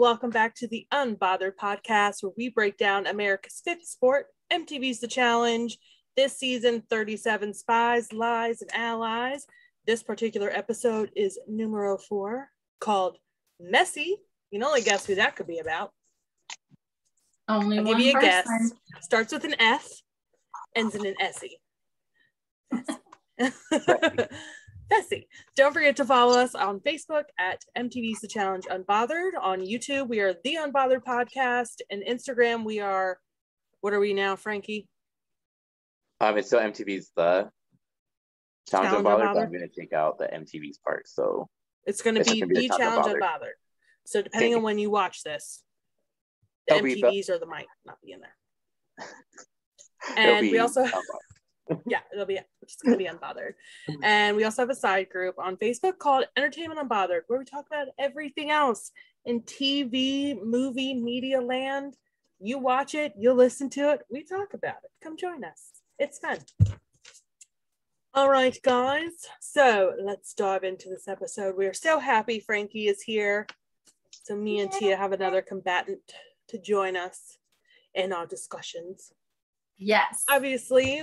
welcome back to the Unbothered podcast, where we break down America's fifth sport, MTV's The Challenge. This season, 37 Spies, Lies, and Allies. This particular episode is numero 4, called Messy. You can only guess who that could be about. Only I'll one give you a person. guess. Starts with an F, ends in an S-y. Bessie. Don't forget to follow us on Facebook at MTV's The Challenge Unbothered. On YouTube, we are The Unbothered Podcast. And Instagram, we are, what are we now, Frankye? It's still MTV's The Challenge Unbothered, but I'm going to take out the MTV's part. So it's going to be The Challenge Unbothered. So depending on when you watch this, the MTVs or the might not be in there. And we also... Yeah, it's going to be Unbothered. And we also have a side group on Facebook called Entertainment Unbothered, where we talk about everything else in TV, movie, media land. You watch it, you listen to it, we talk about it. Come join us. It's fun. All right, guys. So let's dive into this episode. We are so happy Frankye is here. So me and Tia have another combatant to join us in our discussions. Yes. Obviously,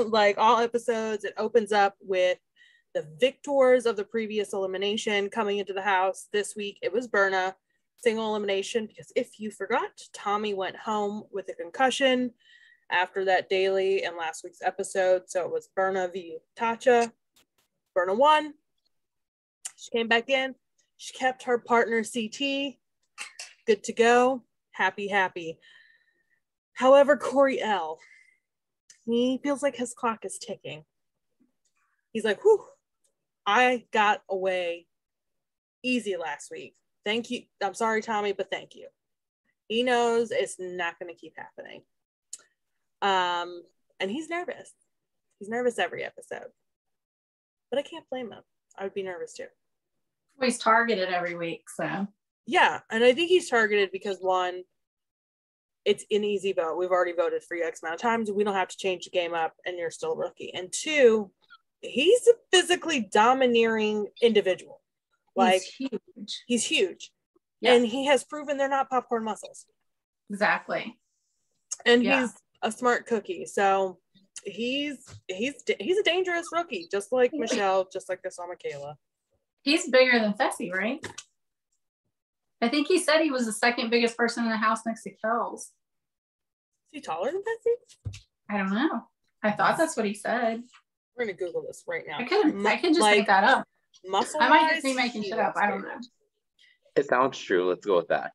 like all episodes, it opens up with the victors of the previous elimination coming into the house. This week, it was Berna, single elimination, because if you forgot, Tommy went home with a concussion after that daily in last week's episode. So it was Berna v. Tatcha. Berna won. She came back in. She kept her partner CT. Good to go. Happy. However, Corey L., he feels like his clock is ticking. He's like, whew, I got away easy last week. Thank you. I'm sorry, Tommy, but thank you. He knows it's not going to keep happening. And he's nervous. He's nervous every episode. But I can't blame him. I would be nervous too. Well, he's targeted every week, so. Yeah, and I think he's targeted because, one, it's an easy vote. We've already voted for you X amount of times. We don't have to change the game up, and you're still a rookie. And two, he's a physically domineering individual. Like, he's huge. Yeah. And he has proven they're not popcorn muscles. Exactly. And he's a smart cookie. So he's a dangerous rookie, just like Michelle, just like I saw Michaela. He's bigger than Fessy, right? I think he said he was the second biggest person in the house next to Kells. Is he taller than Fessy? I don't know. I thought that's what he said. We're going to Google this right now. I could just make that up. Muscle I might just be making shit up. I don't know. It sounds true. Let's go with that.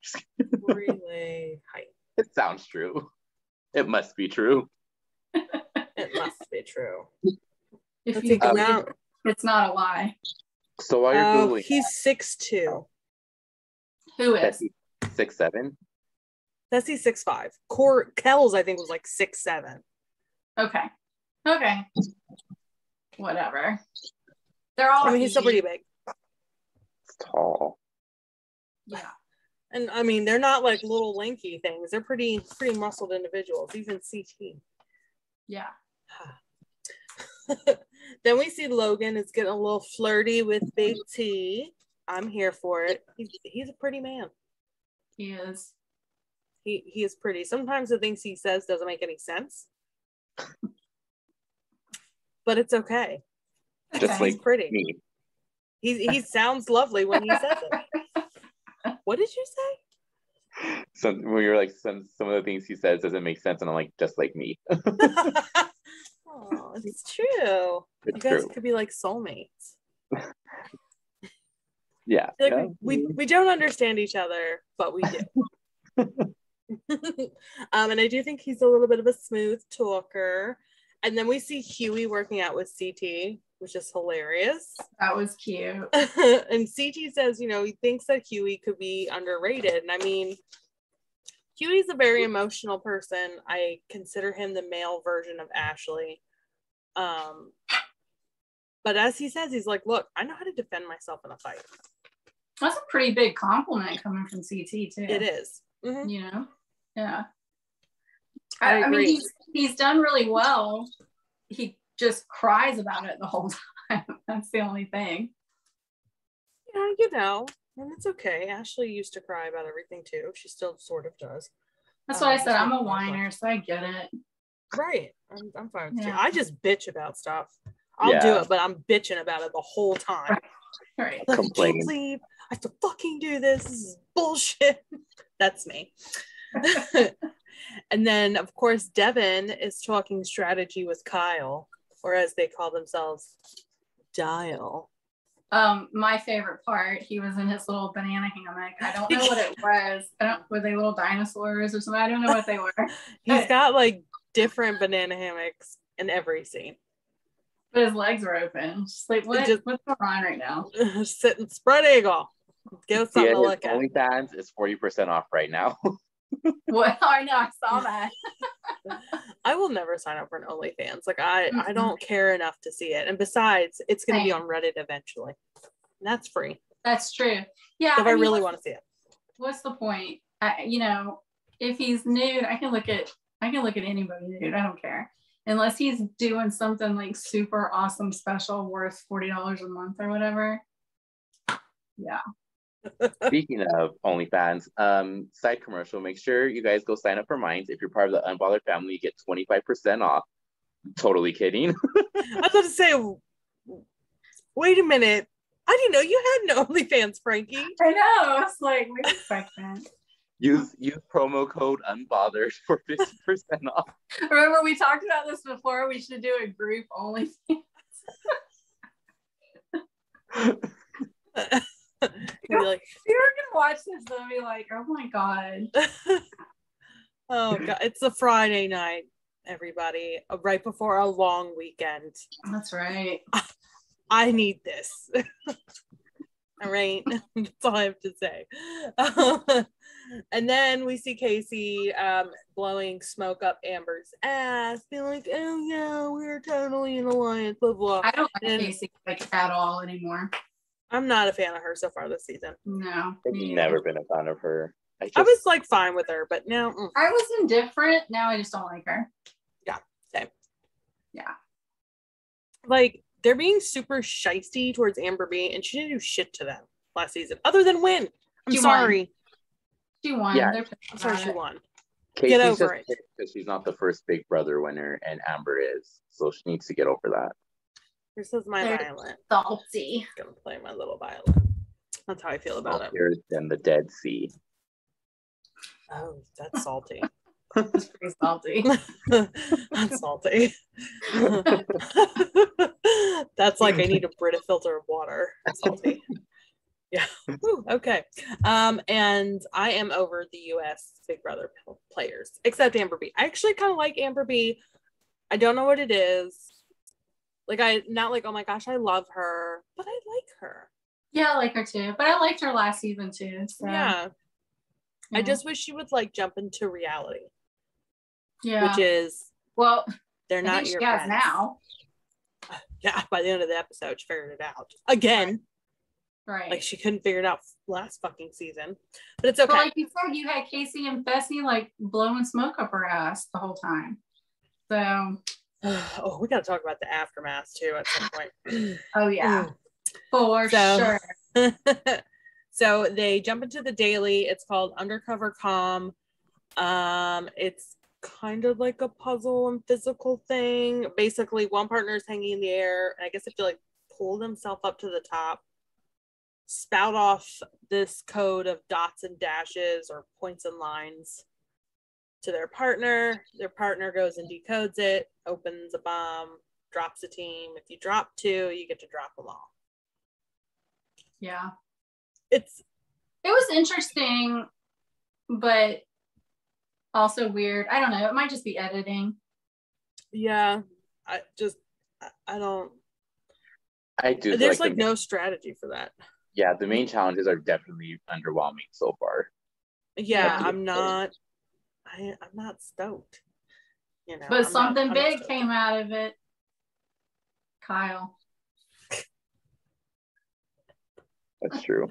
Really height. It sounds true. It must be true. It must be true. If you believe it's not a lie. So while you're Googling, he's 6'2". Who is? 6'7"? Fessy's 6'5". Kells, I think, was like 6'7". Okay. Whatever. They're all. I mean, he's still pretty big. It's tall. Yeah. And I mean, they're not like little lanky things. They're pretty muscled individuals, even CT. Yeah. Then we see Logan is getting a little flirty with Big T. I'm here for it. He's a pretty man. He is. He is pretty. Sometimes the things he says doesn't make any sense. But it's okay. Just like he's pretty. Me. He sounds lovely when he says it. What did you say? When you're like some of the things he says doesn't make sense, and I'm like, just like me. Oh, it's true. You guys could be like soulmates. Yeah. Like we don't understand each other, but we do. And I do think he's a little bit of a smooth talker. And then we see Huey working out with CT, which is hilarious. That was cute. And CT says, he thinks that Huey could be underrated. And I mean, Huey's a very emotional person. I consider him the male version of Ashley. But as he says, he's like, look, I know how to defend myself in a fight. That's a pretty big compliment coming from CT too. It is. Mm-hmm. Yeah. I mean, he's done really well. He just cries about it the whole time. That's the only thing. Yeah, And it's okay. Ashley used to cry about everything too. She still sort of does. That's why I said I'm a whiner, so I get it. Right. I'm fine with you. Yeah. I just bitch about stuff. I'll do it, but I'm bitching about it the whole time. Right. Like, I can't believe I have to fucking do this. This is bullshit. That's me. And then, of course, Devin is talking strategy with Kyle, or as they call themselves, Dial. My favorite part, he was in his little banana hammock. I don't know what it was. Were they little dinosaurs or something? I don't know what they were. He's got like different banana hammocks in every scene. But his legs were open. Just like, what's going on right now? Sitting spread eagle. Give us something to look at. OnlyFans is 40% off right now. Well, I know, I saw that. I will never sign up for an OnlyFans. Like I don't care enough to see it. And besides, it's going to be on Reddit eventually. And that's free. That's true. Yeah. So if I really want to see it. What's the point? If he's nude, I can look at anybody nude. I don't care. Unless he's doing something like super awesome special worth $40 a month or whatever. Yeah. Speaking of OnlyFans, side commercial, make sure you guys go sign up for mine. If you're part of the Unbothered family, you get 25% off. Totally kidding. I was about to say, wait a minute. I didn't know you had an OnlyFans, Frankye. I know. I was like, wait a second. Use promo code Unbothered for 50% off. Remember, we talked about this before. We should do a group OnlyFans. Like, you're gonna watch this, they'll be like, oh my god. Oh god, it's a Friday night, everybody, right before a long weekend. That's right. I need this. All right, that's all I have to say. And then we see Casey blowing smoke up Amber's ass, being like, oh yeah, we're totally in alliance, blah blah. I don't like Casey like at all anymore. I'm not a fan of her so far this season. No. I've never been a fan of her. I was like fine with her, but now I was indifferent. Now I just don't like her. Yeah, same. Yeah. Like, they're being super shysty towards Amber B, and she didn't do shit to them last season, other than win. I'm sorry. She won. Yeah. I'm sorry she won. Casey's get over it. Because she's not the first Big Brother winner, and Amber is. So she needs to get over that. This is my violin. Salty. I'm gonna play my little violin. That's how I feel about it. Saltier than the Dead Sea. Oh, that's salty. That's pretty salty. That's salty. That's like I need a Brita filter of water. Salty. Yeah. Ooh, okay. And I am over the US Big Brother players, except Amber B. I actually kind of like Amber B. I don't know what it is. Like, not like, oh my gosh, I love her, but I like her. Yeah, I like her too. But I liked her last season too. So. Yeah. I just wish she would like jump into reality. Yeah. Which is, well, they're not your friends friends. Now. Yeah, by the end of the episode, she figured it out. Again. Right. Like, she couldn't figure it out last fucking season. But it's okay. But like you said, you had Casey and Fessy like blowing smoke up her ass the whole time. So. Oh, we got to talk about the aftermath too at some point. Oh yeah, for sure. So they jump into the daily. It's called Undercover Comm. It's kind of like a puzzle and physical thing. Basically, one partner is hanging in the air, and I guess if you like pull themselves up to the top, spout off this code of dots and dashes or points and lines to their partner goes and decodes it, opens a bomb, drops a team. If you drop two, you get to drop them all. Yeah. It was interesting, but also weird. I don't know. It might just be editing. Yeah. I do. There's like no strategy for that. Yeah, the main challenges are definitely underwhelming so far. Yeah, I'm not stoked. You know, but something big came out of it. Kyle. That's true.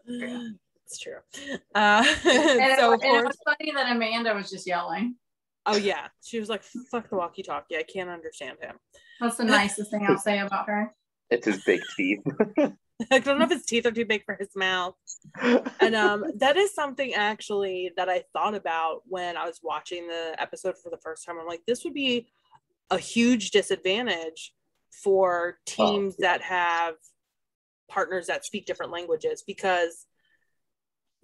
It's true. And it was funny that Amanda was just yelling. Oh yeah, she was like, "Fuck the walkie-talkie! I can't understand him." That's the nicest thing I'll say about her. It's his big teeth. I don't know if his teeth are too big for his mouth. And that is something actually that I thought about when I was watching the episode for the first time. I'm like, this would be a huge disadvantage for teams that have partners that speak different languages, because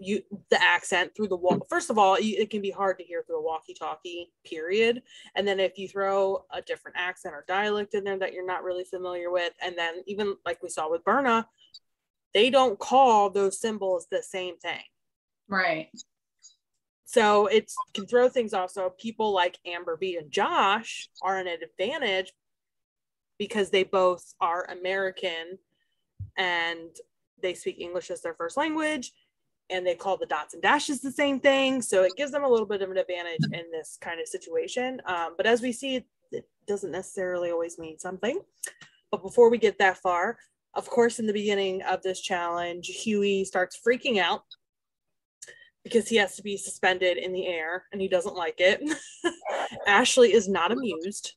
the accent through the wall, first of all, it can be hard to hear through a walkie-talkie, period. And then if you throw a different accent or dialect in there that you're not really familiar with, and then even like we saw with Berna, they don't call those symbols the same thing, right? So it can throw things off. So people like Amber B and Josh are an advantage because they both are American and they speak English as their first language, and they call the dots and dashes the same thing. So it gives them a little bit of an advantage in this kind of situation. But as we see, it doesn't necessarily always mean something. But before we get that far, of course, in the beginning of this challenge, Huey starts freaking out because he has to be suspended in the air and he doesn't like it. Ashley is not amused.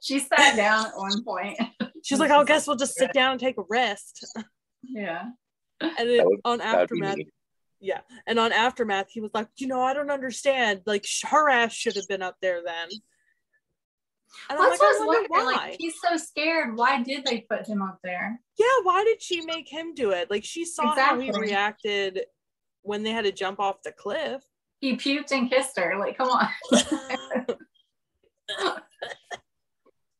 She sat down at one point. She's like, I guess we'll just sit down and take a rest. Yeah. And then on Aftermath, and on Aftermath, he was like, I don't understand. Like, her ass should have been up there then. And I'm like, I wonder why. Like, he's so scared. Why did they put him up there? Yeah, why did she make him do it? Like, she saw how he reacted when they had to jump off the cliff. He puked and kissed her. Like, come on.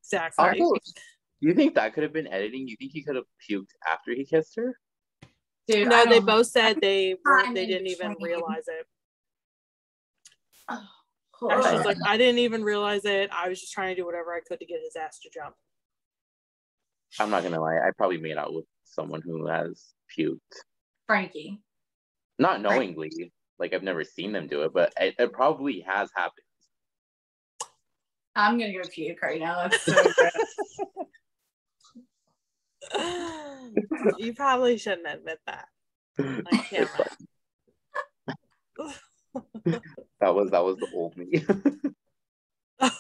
Exactly. Also, do you think that could have been editing? You think he could have puked after he kissed her? Dude, no, they both said they didn't even realize it. Ashley's like, I didn't even realize it. I was just trying to do whatever I could to get his ass to jump. I'm not gonna lie, I probably made out with someone who has puked. Frankye. Not knowingly. Like, I've never seen them do it, but it probably has happened. I'm gonna go puke right now. That's so good. You probably shouldn't admit that on camera. That was the old me.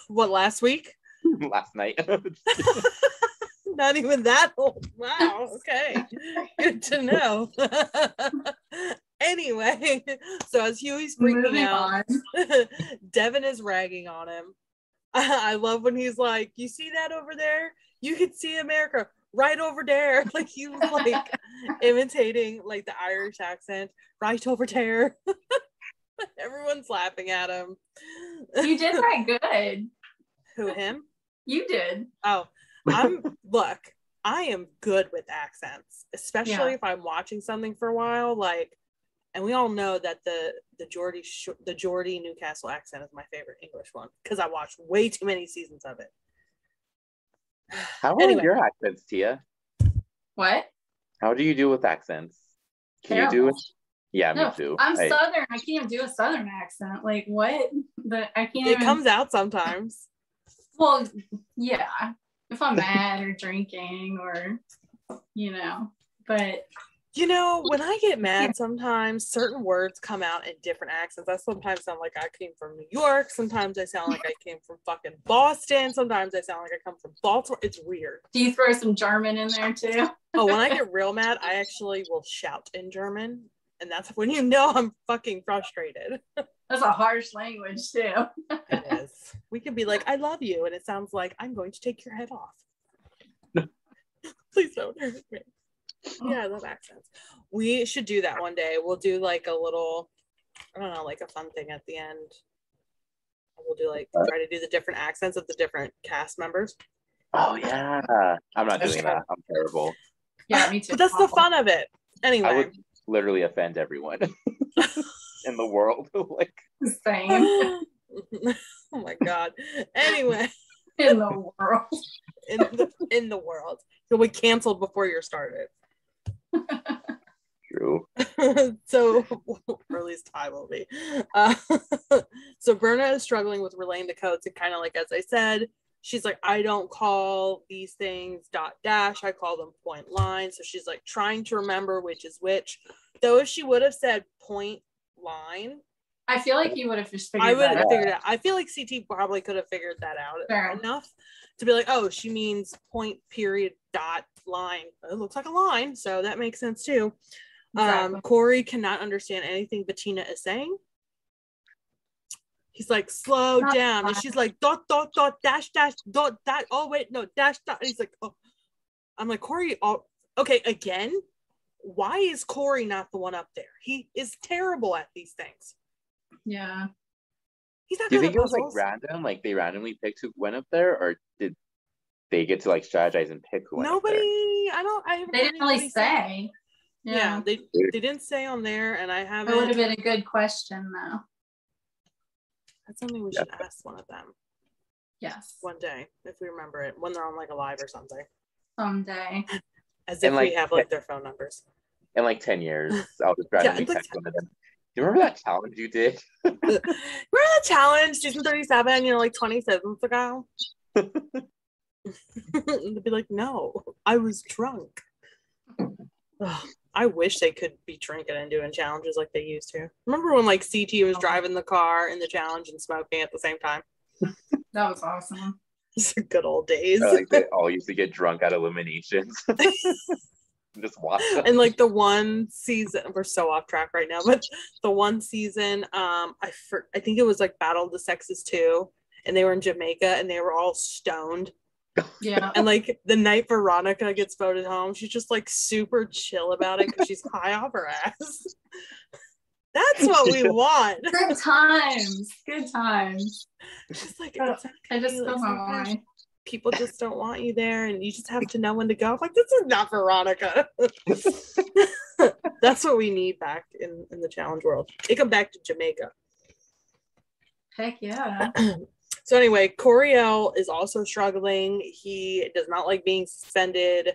What, last week? Last night. Not even that old. Wow. Okay. Good to know. Anyway, so as Huey's freaking out, Devin is ragging on him. I love when he's like, you see that over there? You can see America right over there. Like, he was like imitating like the Irish accent, right over there. Everyone's laughing at him. You did that good. Who, him? You did. Oh, look, I am good with accents, especially if I'm watching something for a while. Like, and we all know that the Geordie Newcastle accent is my favorite English one because I watched way too many seasons of it. How are your accents, Tia? What? How do you do with accents? Can you do it? Yeah, me too. I'm Southern. I can't even do a Southern accent. Like, what? It comes out sometimes. Well, yeah. If I'm mad or drinking or, but. When I get mad, sometimes certain words come out in different accents. I sometimes sound like I came from New York. Sometimes I sound like I came from fucking Boston. Sometimes I sound like I come from Baltimore. It's weird. Do you throw some German in there too? Oh, when I get real mad, I actually will shout in German. And that's when you know I'm fucking frustrated. That's a harsh language too. It is. We can be like, I love you. And it sounds like I'm going to take your head off. Please don't hurt me. Yeah, I love accents. We should do that one day. We'll do like a little, I don't know, like a fun thing at the end. We'll do like, try to do the different accents of the different cast members. Oh, yeah. I'm not doing that. I'm terrible. Yeah, me too. But that's the fun of it. Anyway. I would literally offend everyone in the world. Like, same. Oh my God. Anyway. In the world. In the world. You'll be canceled before you're started. True. So, or at least I will be. So Berna is struggling with relaying the codes, and kind of like as I said, she's like, I don't call these things dot dash, I call them point line. So she's like trying to remember which is which. Though if she would have said point line, I feel like you would have just figured that out. I figured it out. I feel like CT probably could have figured that out enough to be like, oh, she means point, period, dot, line. It looks like a line, so that makes sense too. Exactly. Corey cannot understand anything Bettina is saying. He's like, slow down. And she's like, dot, dot, dot, dash, dash, dot, that. Oh, wait, no, dash, dot. And he's like, oh. I'm like, Corey, okay, again, why is Corey not the one up there? He is terrible at these things. Yeah. He's not Do you good think at it was like random? Like they randomly picked who went up there, or did they get to like strategize and pick who went up there? They didn't really say. Yeah, they didn't say on there, and I haven't. It would have been a good question though. That's something we should ask one of them. Yes. One day, if we remember it, when they're on like a live or something. Someday. As if we have like their phone numbers. In like 10 years, I'll just randomly text one of them. Do you remember that challenge you did? Remember that challenge, season 37, like 27 ago? They'd be like, no, I was drunk. Ugh, I wish they could be drinking and doing challenges like they used to. Remember when like CT was driving the car in the challenge and smoking at the same time? That was awesome. It's the good old days. Like they all used to get drunk at eliminations. Just watch them. And like the one season, we're so off track right now, but the one season, I think it was like Battle of the Sexes 2, and they were in Jamaica and they were all stoned. Yeah. And like the night Veronica gets voted home, she's just like super chill about it because she's high off her ass. That's what we want. Good times. Good times. Just like I just don't know why. People just don't want you there, and you just have to know when to go. I'm like, this is not Veronica. That's what we need back in the challenge world. Take them back to Jamaica. Heck yeah. So anyway, Coriel is also struggling. He does not like being suspended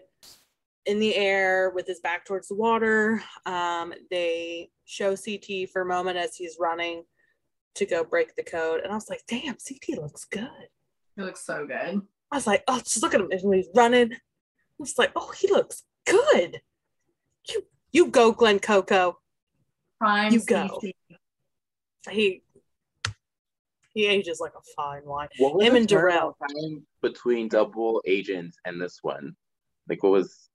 in the air with his back towards the water. They show CT for a moment as he's running to go break the code. And I was like, damn, CT looks good. He looks so good. I was like, oh, just look at him when he's running. I'm just like, oh, he looks good. You go, Glenn Coco. Prime you CT. go. He ages like a fine wine. Him and Darrell. Time between Double Agents and this one? Like what was?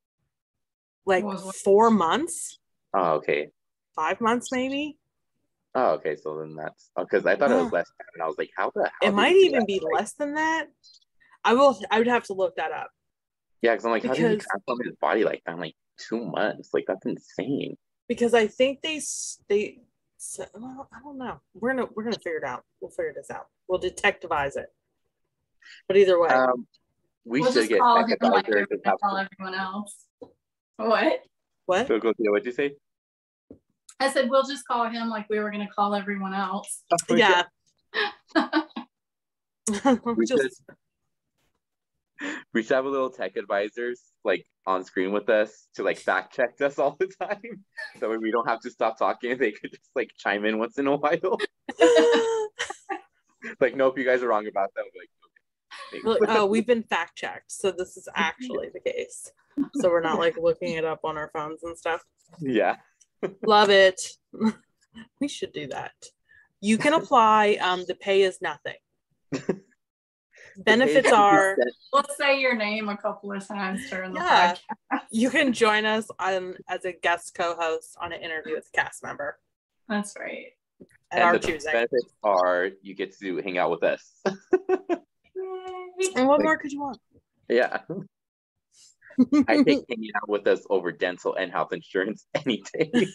Like 4 months? Oh, okay. 5 months maybe? Oh, okay. So then that's because I thought it was less time, and I was like, how the hell? It might even be less than that. I would have to look that up. Yeah, because I'm like, how did he transform his body like that in like 2 months? Like that's insane. Because I think they well, I don't know. We're gonna figure it out. We'll figure this out. We'll detectivize it. But either way, we'll should get call him like we're gonna call everyone else. What? What? What'd you say? I said we'll just call him like we were gonna call everyone else. Oh, yeah. We should have a little tech advisors like on screen with us to like fact check us all the time. So we don't have to stop talking. They could just like chime in once in a while. Like, nope, you guys are wrong about that. Like, okay. Oh, we've been fact checked. So this is actually the case. So we're not like looking it up on our phones and stuff. Yeah. Love it. We should do that. You can apply. The pay is nothing. Benefits are we'll say your name a couple of times during the podcast. You can join us as a guest co-host on an interview with a cast member. That's right. At our choosing. Benefits are you get to hang out with us. And what more could you want? Yeah. I take hanging out with us over dental and health insurance any day.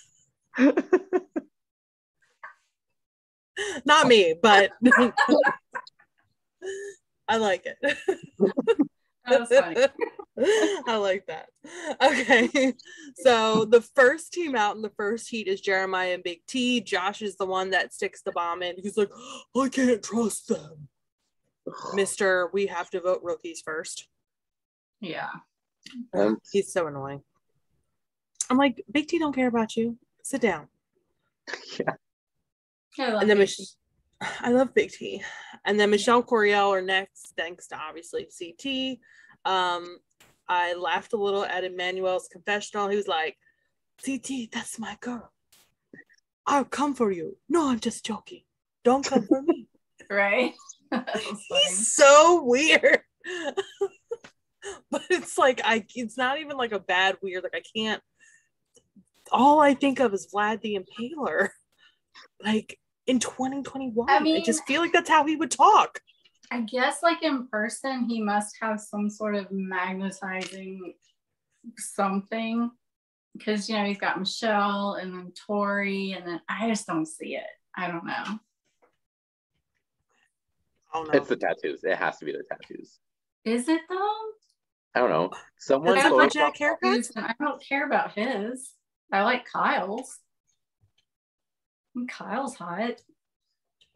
Not me, but I like it. That was funny. I like that. Okay. So the first team out in the first heat is Jeremiah and Big T. Josh is the one that sticks the bomb in. He's like, I can't trust them. Mr. We have to vote rookies first. Yeah. He's so annoying. I'm like, Big T don't care about you. Sit down. Yeah. And then I love Big T. And then Michelle Coriel are next, thanks to obviously CT. I laughed a little at Emmanuel's confessional. He was like, CT, that's my girl. I'll come for you. No, I'm just joking. Don't come for me. Right? He's so weird. But it's like it's not even like a bad weird. Like I can't. All I think of is Vlad the Impaler. Like in 2021, I mean, I just feel like that's how he would talk. I guess like in person, he must have some sort of magnetizing something. Because, you know, he's got Michelle and then Tori, and then I just don't see it. I don't know. Oh no. It's the tattoos. It has to be the tattoos. Is it though? I don't know. Someone That's told what Jack haircuts? I don't care about his. I like Kyle's. And Kyle's hot.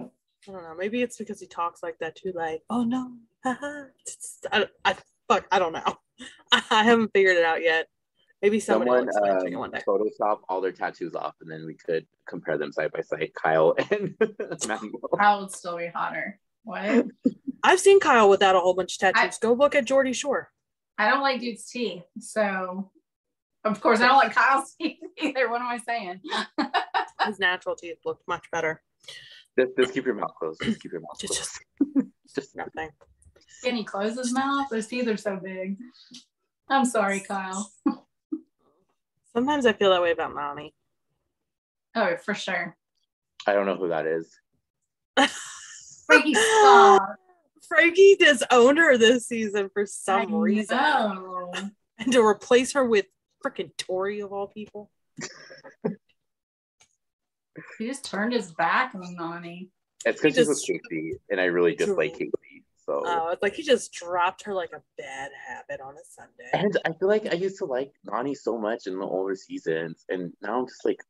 I don't know. Maybe it's because he talks like that too. Like, oh no, I don't know. I haven't figured it out yet. Maybe someone one day. Photoshop all their tattoos off, and then we could compare them side by side. Kyle and Manuel. Kyle would still be hotter. What? I've seen Kyle without a whole bunch of tattoos. Go look at Geordie Shore. I don't like Dude's teeth, so of course I don't like Kyle's teeth either. What am I saying? His natural teeth looked much better. Just keep your mouth closed. Just keep your mouth closed. Just nothing. Can he close his mouth? Those teeth are so big. I'm sorry, Kyle. Sometimes I feel that way about Nani. Oh, for sure. I don't know who that is. Frankye, stop. Frankye disowned her this season for some reason. Know. And to replace her with freaking Tori of all people. He just turned his back on Nani. It's because she's with Casey, and I really dislike Casey. So it's like he just dropped her like a bad habit on a Sunday. And I feel like I used to like Nani so much in the older seasons, and now I'm just like,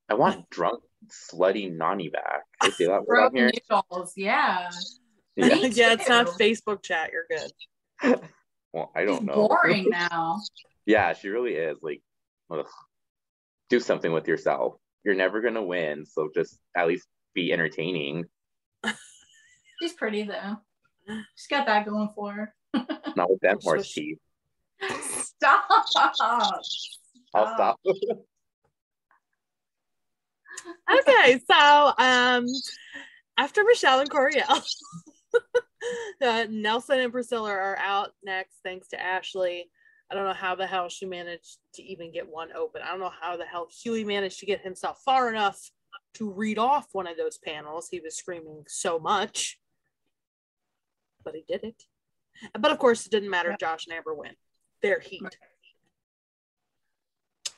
I want drunk, slutty Nani back. I say that word on here. Noodles, yeah. Yeah. Yeah, it's not Facebook chat. You're good. Well, I don't know. Boring now. Yeah, she really is. Like, ugh. Do something with yourself. You're never gonna win, so just at least be entertaining. She's pretty though. She's got that going for her. Not with them horse teeth. Stop. I'll stop. Okay, so after Michelle and Coriel, Nelson and Priscilla are out next thanks to Ashley. I don't know how the hell she managed to even get one open. I don't know how the hell Huey managed to get himself far enough to read off one of those panels. He was screaming so much. But he did it. But of course, it didn't matter if Josh and Amber win. They're heat.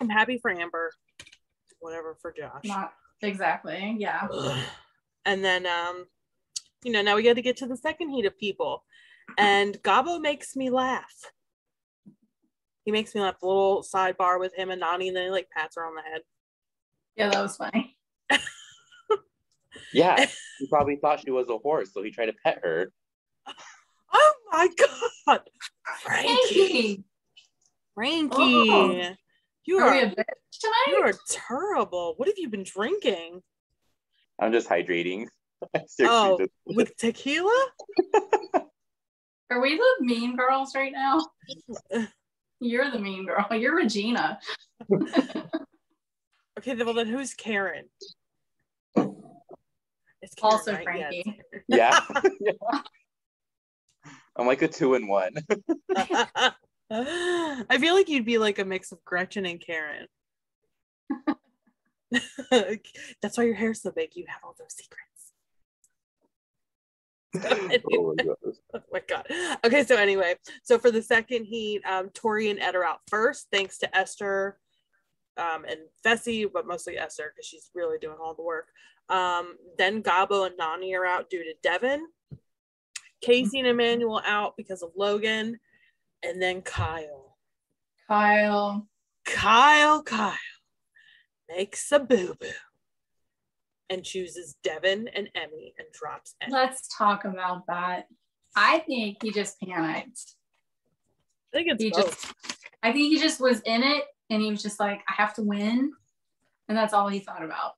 I'm happy for Amber. Whatever for Josh. Not exactly. Yeah. And then, now we got to get to the second heat of people. And Gabo makes me laugh. He makes me laugh. A little sidebar with him and Nani, and then he like pats her on the head. Yeah, that was funny. Yeah, he probably thought she was a horse, so he tried to pet her. Oh my God, Frankye! Oh. You Are are we a bitch tonight? you are terrible. What have you been drinking? I'm just hydrating. With tequila? Are we the mean girls right now? You're the mean girl. You're Regina. Okay, well then who's Karen? It's Karen, Also right? Frankye. Yeah. Yeah. I'm like a 2-in-1. I feel like you'd be like a mix of Gretchen and Karen. That's why your hair's so big. You have all those secrets. Oh my God. Okay, so anyway, so for the second heat, Tori and Ed are out first, thanks to Esther and Fessy, but mostly Esther because she's really doing all the work. Then Gabo and Nani are out due to Devin. Casey and Emmanuel out because of Logan. And then Kyle makes a boo-boo and chooses Devin and Emmy and drops Emmy. Let's talk about that. I think he just panicked. I think it's both. I think he just was in it and he was just like, I have to win. And that's all he thought about.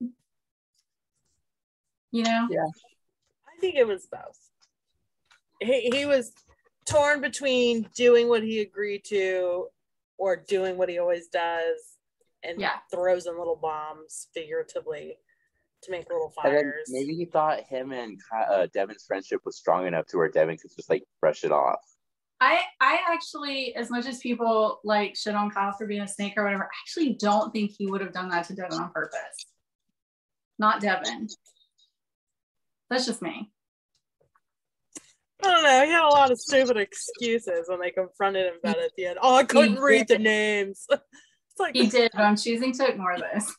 You know? Yeah. I think it was both. He was torn between doing what he agreed to or doing what he always does and throws in little bombs figuratively to make little And then fires. maybe he thought him and Devin's friendship was strong enough to where Devin could just like brush it off. I actually, as much as people like shit on Kyle for being a snake or whatever, I actually don't think he would have done that to Devin on purpose. Not Devin. That's just me. I don't know. He had a lot of stupid excuses when they confronted him about it at the end. Oh, I couldn't read the names. It's like He did, but I'm choosing to ignore this.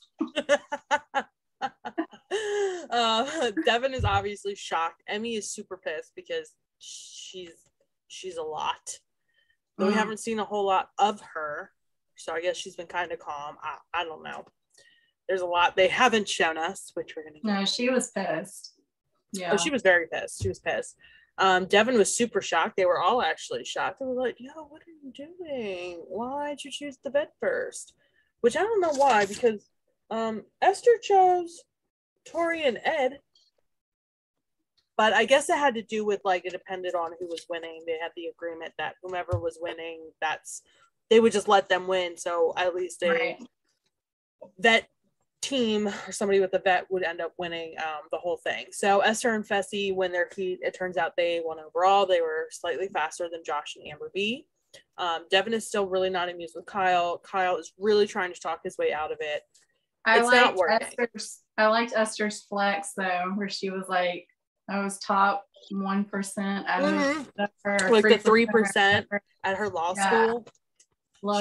Devin is obviously shocked. Emmy is super pissed because she's a lot. Though we haven't seen a whole lot of her. So I guess she's been kind of calm. I don't know. There's a lot they haven't shown us, which we're gonna get. No, she was pissed. Yeah. Oh, she was very pissed. She was pissed. Devin was super shocked. They were all actually shocked. They were like, yo, what are you doing? Why'd you choose the vet first? Which I don't know why, because Esther chose Tori and Ed. But I guess it had to do with like it depended on who was winning. They had the agreement that whomever was winning, they would just let them win. So at least a vet team or somebody with a vet would end up winning the whole thing. So Esther and Fessy win their heat. It turns out they won overall. They were slightly faster than Josh and Amber B. Devin is still really not amused with Kyle. Kyle is really trying to talk his way out of it. It's not working. I liked Esther's flex though, where she was like, I was top 1% out of her, like the 3% at her law school.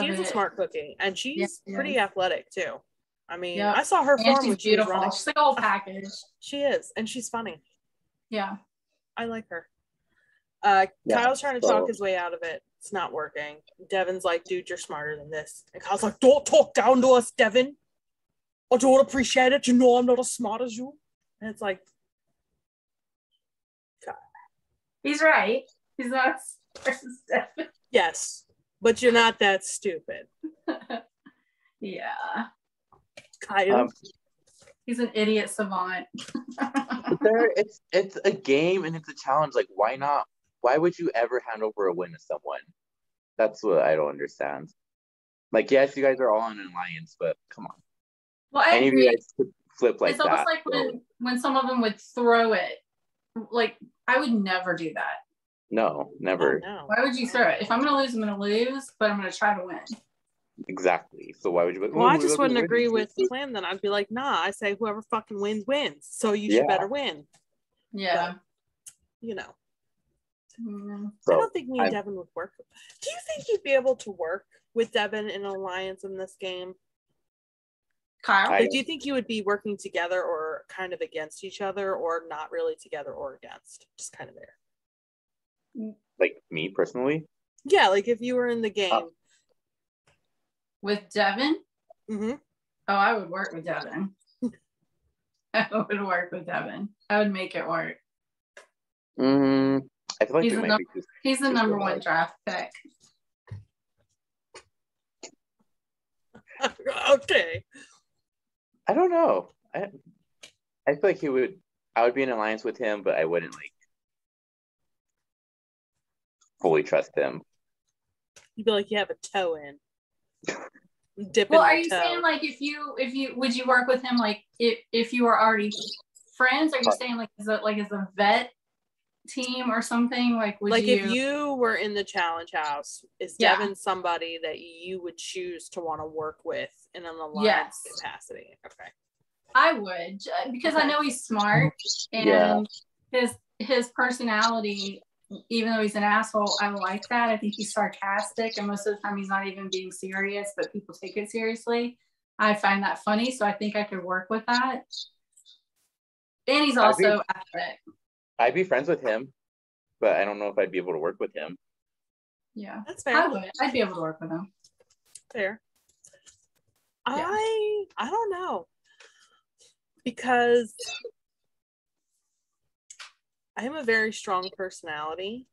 She's a smart cookie, and she's pretty athletic too. I mean, I saw her form when she was running. She's like a whole package. She is, and she's funny. Yeah, I like her. Kyle's trying to talk his way out of it. It's not working. Devin's like, dude, you're smarter than this. And Kyle's like, don't talk down to us, Devin. I don't appreciate it. You know I'm not as smart as you. And it's like, he's right. He's not as smart as Devin. Yes, but you're not that stupid. Yeah. Kyle. He's an idiot savant. It's a game and it's a challenge. Like, why not? Why would you ever hand over a win to someone? That's what I don't understand. Like, yes, you guys are all in an alliance, but come on. Well, I agree. Of you guys could flip like it's almost that. like when some of them would throw it. Like, I would never do that. No, never. Oh, no. Why would you throw it? If I'm going to lose, I'm going to lose, but I'm going to try to win. Exactly. So why would you? Well, I just wouldn't agree with the plan. Then I'd be like, nah. I say whoever fucking wins wins. So you should better win. Yeah. But, you know. So, I don't think me and Devin would work. Do you think you'd be able to work with Devin in an alliance in this game? Kyle? Like, do you think you would be working together or kind of against each other, or not really together or against? Just kind of there. Like me personally? Yeah, like if you were in the game. With Devin? Mm-hmm. Oh, I would work with Devin. I would work with Devin. I would make it work. I feel like he's the number one draft pick. Okay. I don't know. I feel like I would be in alliance with him, but I wouldn't like fully trust him. You'd be like, you have a toe in. Well, are you saying like if you would you work with him like if you were already friends? Are you saying like as a vet team or something? Like would if you were in the challenge house, is Devin somebody that you would choose to want to work with in an alliance capacity? Okay. I would, because I know he's smart and his personality, even though he's an asshole, I like that. I think he's sarcastic, and most of the time he's not even being serious, but people take it seriously. I find that funny, so I think I could work with that. And he's also athletic. I'd be friends with him, but I don't know if I'd be able to work with him. Yeah, that's fair. I would. I'd be able to work with him. Fair. Yeah. I don't know, because I am a very strong personality,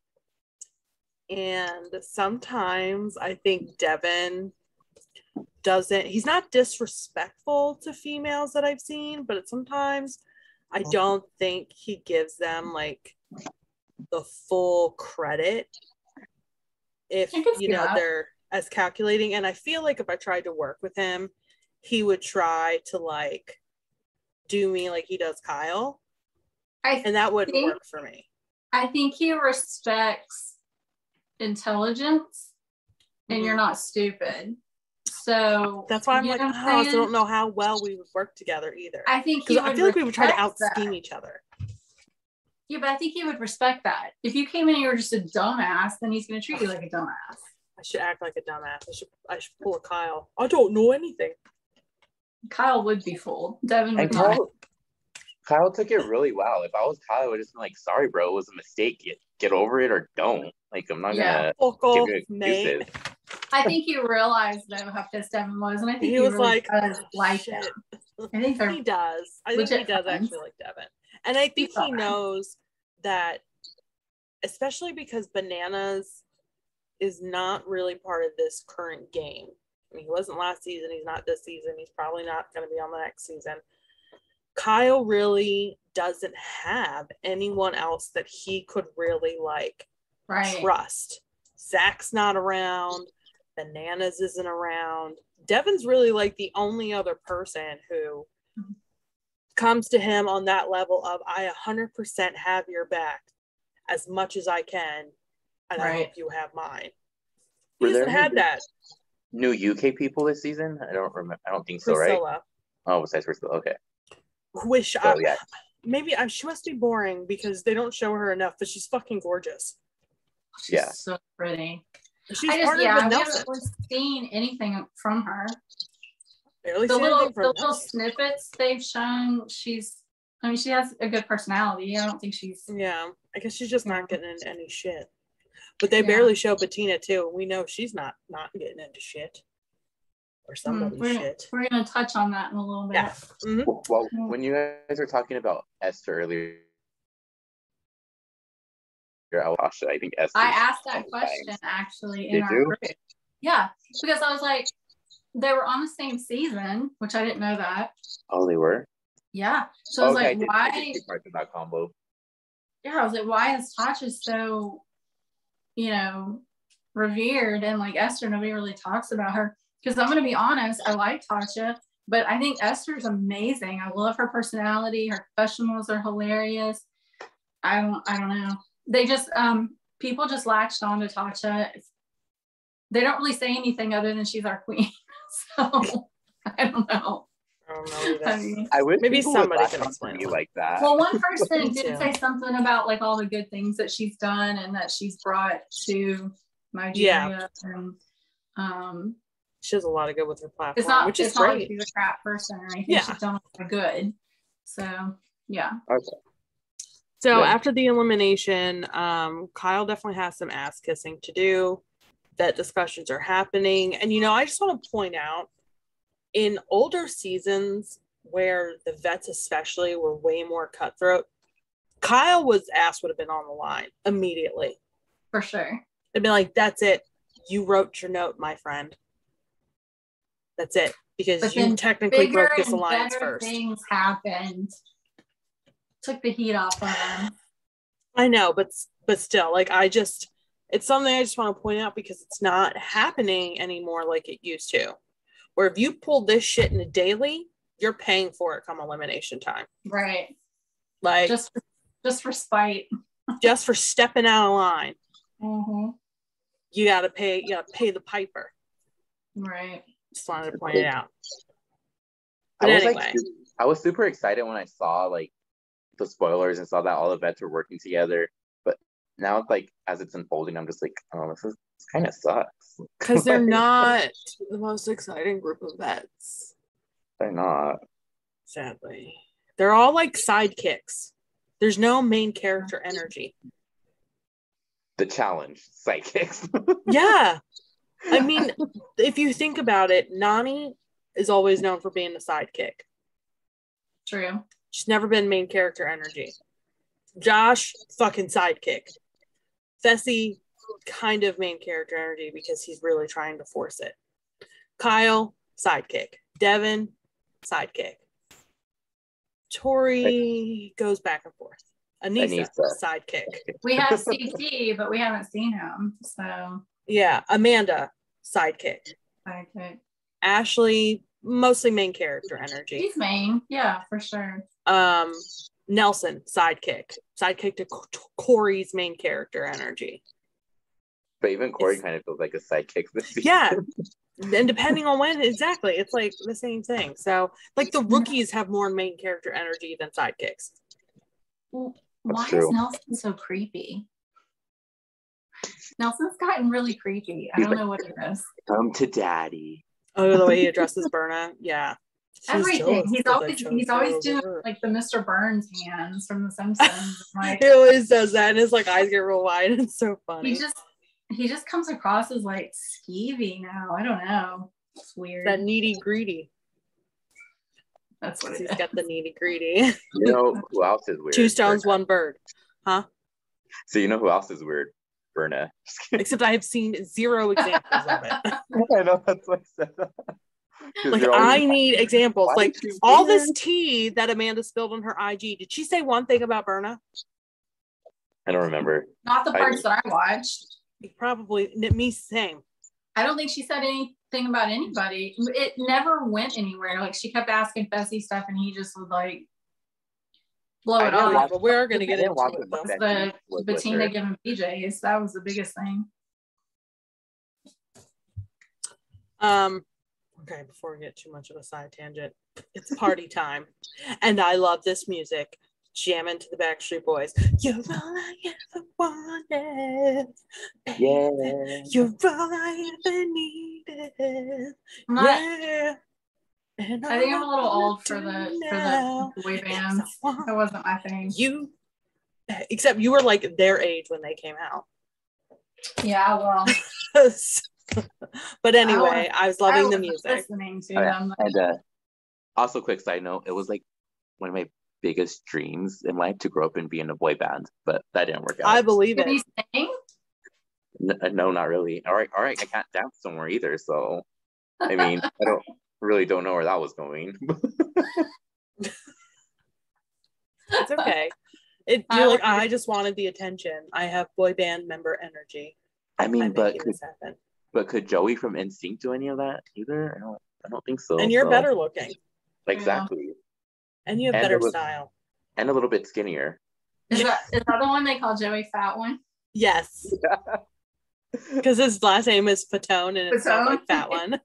and sometimes I think Devin he's not disrespectful to females that I've seen, but sometimes I don't think he gives them like the full credit if they're as calculating. And I feel like if I tried to work with him, he would try to like do me like he does Kyle. And that wouldn't work for me. I think he respects intelligence and you're not stupid. So that's why I'm like, I also don't know how well we would work together either. I think I feel like we would try to out-scheme each other. Yeah, but I think he would respect that. If you came in and you were just a dumbass, then he's going to treat you like a dumbass. I should act like a dumbass. I should pull a Kyle. I don't know anything. Kyle would be fooled. Devin would not. Kyle took it really well. If I was Kyle, I would just been like, sorry, bro, it was a mistake. Get over it or don't. Like, I'm not going to give you excuses. I think he realized, though, how pissed Devin was. And I think he was really like, it. I think he does. I think he does actually like Devin. And I think he knows that, especially because Bananas is not really part of this current game. I mean, he wasn't last season. He's not this season. He's probably not going to be on the next season. Kyle really doesn't have anyone else that he could really trust. Zach's not around. Bananas isn't around. Devin's really like the only other person who comes to him on that level of, I 100% have your back as much as I can, and I hope you have mine. He hasn't had that. New UK people this season? I don't remember. I don't think so, Priscilla. right? Oh, besides Priscilla. Okay. Maybe she must be boring because they don't show her enough, but she's fucking gorgeous. She's so pretty. She's I haven't seen anything from her. Barely the little snippets they've shown, she has a good personality. I don't think she's. Yeah, I guess she's just not getting into any shit. But they barely show Bettina too. We know she's not getting into shit. Or somebody's shit. We're going to touch on that in a little bit. Yeah. Mm-hmm. Well, when you guys were talking about Esther earlier, I think Esther. I asked that question actually in our group. Yeah, because I was like, they were on the same season, which I didn't know that. Oh, they were? Yeah. So I was like, why? That combo. Yeah, I was like, why is Tasha so, revered, and like Esther, nobody really talks about her. Because I'm going to be honest, I like Tasha, but I think Esther's amazing. I love her personality. Her confessionals are hilarious. I don't know. They just, people just latched on to Tasha. They don't really say anything other than she's our queen. So, I don't know. I don't know either. I wish maybe somebody can explain you like that. Well, one person did say something about like all the good things that she's done and that she's brought to Nigeria. And, she does a lot of good with her platform, which is great. Not like she's a crap person or anything. She's done a lot of good. So, yeah. Okay. So after the elimination, Kyle definitely has some ass kissing to do. That discussions are happening. And, I just want to point out, in older seasons where the vets especially were way more cutthroat, Kyle's ass would have been on the line immediately. For sure. It'd be like, that's it. You wrote your note, my friend. That's it. Because you technically broke this alliance first. Things happened. Took the heat off of them. I know, but still, it's something I just want to point out because it's not happening anymore like it used to. Where if you pull this shit in a daily, you're paying for it come elimination time. Right. Like just for spite. Just for stepping out of line. Mm-hmm. You gotta pay the piper. Right. Just wanted to point it out. But anyway. I was super excited when I saw the spoilers and saw that all the vets were working together. But now as it's unfolding, I'm just like, oh, this kind of sucks. Because they're not the most exciting group of vets. They're not. Sadly. They're all sidekicks. There's no main character energy. The challenge, sidekicks. Yeah. I mean, if you think about it, Nani is always known for being a sidekick. True. She's never been main character energy. Josh, fucking sidekick. Fessy, kind of main character energy because he's really trying to force it. Kyle, sidekick. Devin, sidekick. Tori goes back and forth. Anissa, sidekick. We have CT, but we haven't seen him. So yeah, Amanda, sidekick. Sidekick. Ashley, mostly main character energy. He's main, yeah, for sure. Nelson, sidekick to Corey's main character energy. But even Corey kind of feels like a sidekick this season. Yeah. And depending on when, exactly, it's like the same thing. So, like, the rookies have more main character energy than sidekicks. Well, why is Nelson so creepy? Nelson's gotten really creepy. I don't know what it is. Come to daddy. Oh, the way he addresses Berna, yeah. Everything. He's always doing like the Mr. Burns hands from The Simpsons. Like, he always does that, and his like eyes get real wide. It's so funny. He just comes across as like skeevy now. I don't know. It's weird. That needy greedy. That's what he's got. The needy greedy. You know who else is weird? 2 stones, Berna. 1 bird. Huh? So you know who else is weird? Berna. Except I have seen 0 examples of it. I know, that's what I said. Like, I need examples. Like, all this tea that Amanda spilled on her IG, did she say one thing about Berna? I don't remember. Not the parts that I watched. Probably me same. I don't think she said anything about anybody. It never went anywhere. Like, she kept asking Fessy stuff, and he just would like blow it off. But we're gonna get into it. The Bettina giving BJ's, that was the biggest thing. Okay, before we get too much of a side tangent, it's party time, and I love this music. Jamming to the Backstreet Boys. You're all I ever wanted. Yeah. You're all I ever needed. Yeah. And I think I'm a little old for the boy bands. That wasn't my thing. Except you were like their age when they came out. Yeah, well. But anyway, I was loving the music. Listening to them. And also, quick side note, it was like one of my biggest dreams in life to grow up and be in a boy band, but that didn't work out. I believe it. Did you sing? No, not really. All right, I can't dance somewhere either, so I mean, I don't know where that was going. It's okay. You're like, I just wanted the attention. I have boy band member energy. I mean, but could Joey from NSYNC do any of that either? I don't think so. And you're better looking. Exactly. Yeah. And you have better style. And a little bit skinnier. Is that the one they call Joey Fat One? Yes. Because his last name is Fatone, and it's not like Fat One.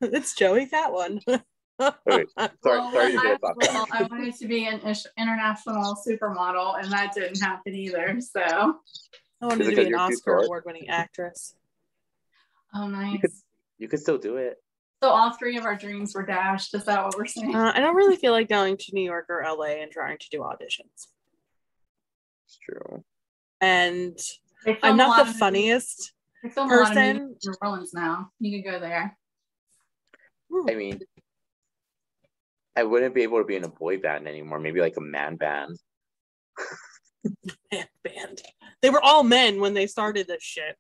It's Joey Fat One. Sorry to get off that. I wanted to be an international supermodel, and that didn't happen either. So I wanted to be an Oscar award-winning actress. Oh, nice. You could still do it. So all 3 of our dreams were dashed. Is that what we're saying? I don't really feel like going to New York or LA and trying to do auditions. It's true. And I'm not the funniest person. In New Orleans now. You could go there. I mean, I wouldn't be able to be in a boy band anymore. Maybe like a man band. Man band. They were all men when they started this shit.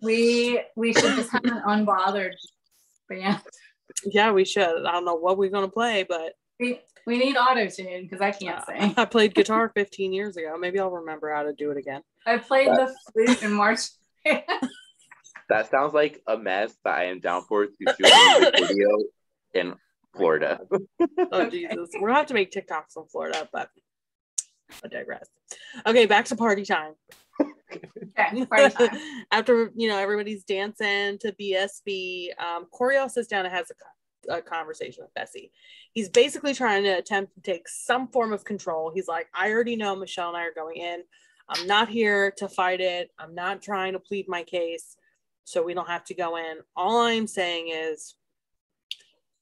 We should just have an unbothered band. Yeah, we should. I don't know what we're gonna play, but we need auto-tune because I can't sing. I played guitar 15 years ago. Maybe I'll remember how to do it again. I played the flute in March. That sounds like a mess that I am down for to shoot a music video in Florida. Oh Jesus, we're gonna have to make TikToks in Florida, but I digress. Okay, back to party time. Okay, party time. After everybody's dancing to BSB, Coriel sits down and has a conversation with Fessy. He's basically trying to attempt to take some form of control. He's like, I already know Michelle and I are going in. I'm not here to fight it. I'm not trying to plead my case, so we don't have to go in. All I'm saying is,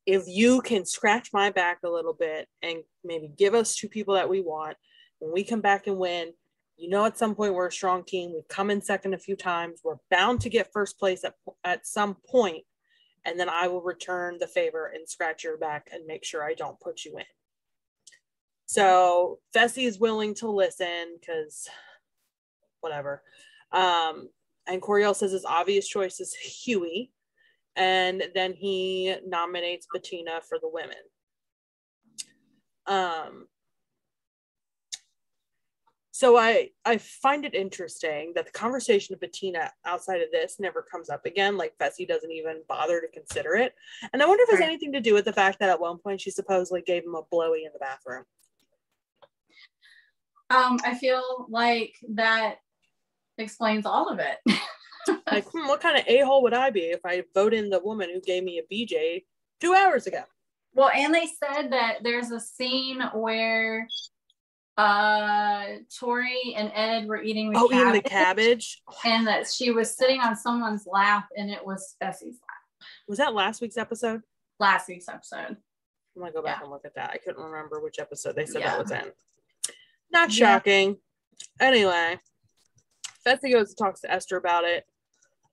if you can scratch my back a little bit and maybe give us 2 people that we want, when we come back and win, at some point we're a strong team. We've come in second a few times. We're bound to get first place at some point, and then I will return the favor and scratch your back and make sure I don't put you in. So Fessy is willing to listen because whatever. And Coriel says his obvious choice is Huey, and then he nominates Bettina for the women. So I find it interesting that the conversation of Bettina outside of this never comes up again. Like Fessy doesn't even bother to consider it. And I wonder if it has anything to do with the fact that at one point she supposedly gave him a blowy in the bathroom. I feel like that explains all of it. Like, what kind of a-hole would I be if I vote in the woman who gave me a BJ 2 hours ago? Well, and they said that there's a scene where Tori and Ed were eating eating the cabbage, and that she was sitting on someone's lap, and it was Fessy's lap. Was that last week's episode? Last week's episode. I'm gonna go back and look at that. I couldn't remember which episode they said that was in. Not shocking. Anyway, Fessy goes and talks to Esther about it.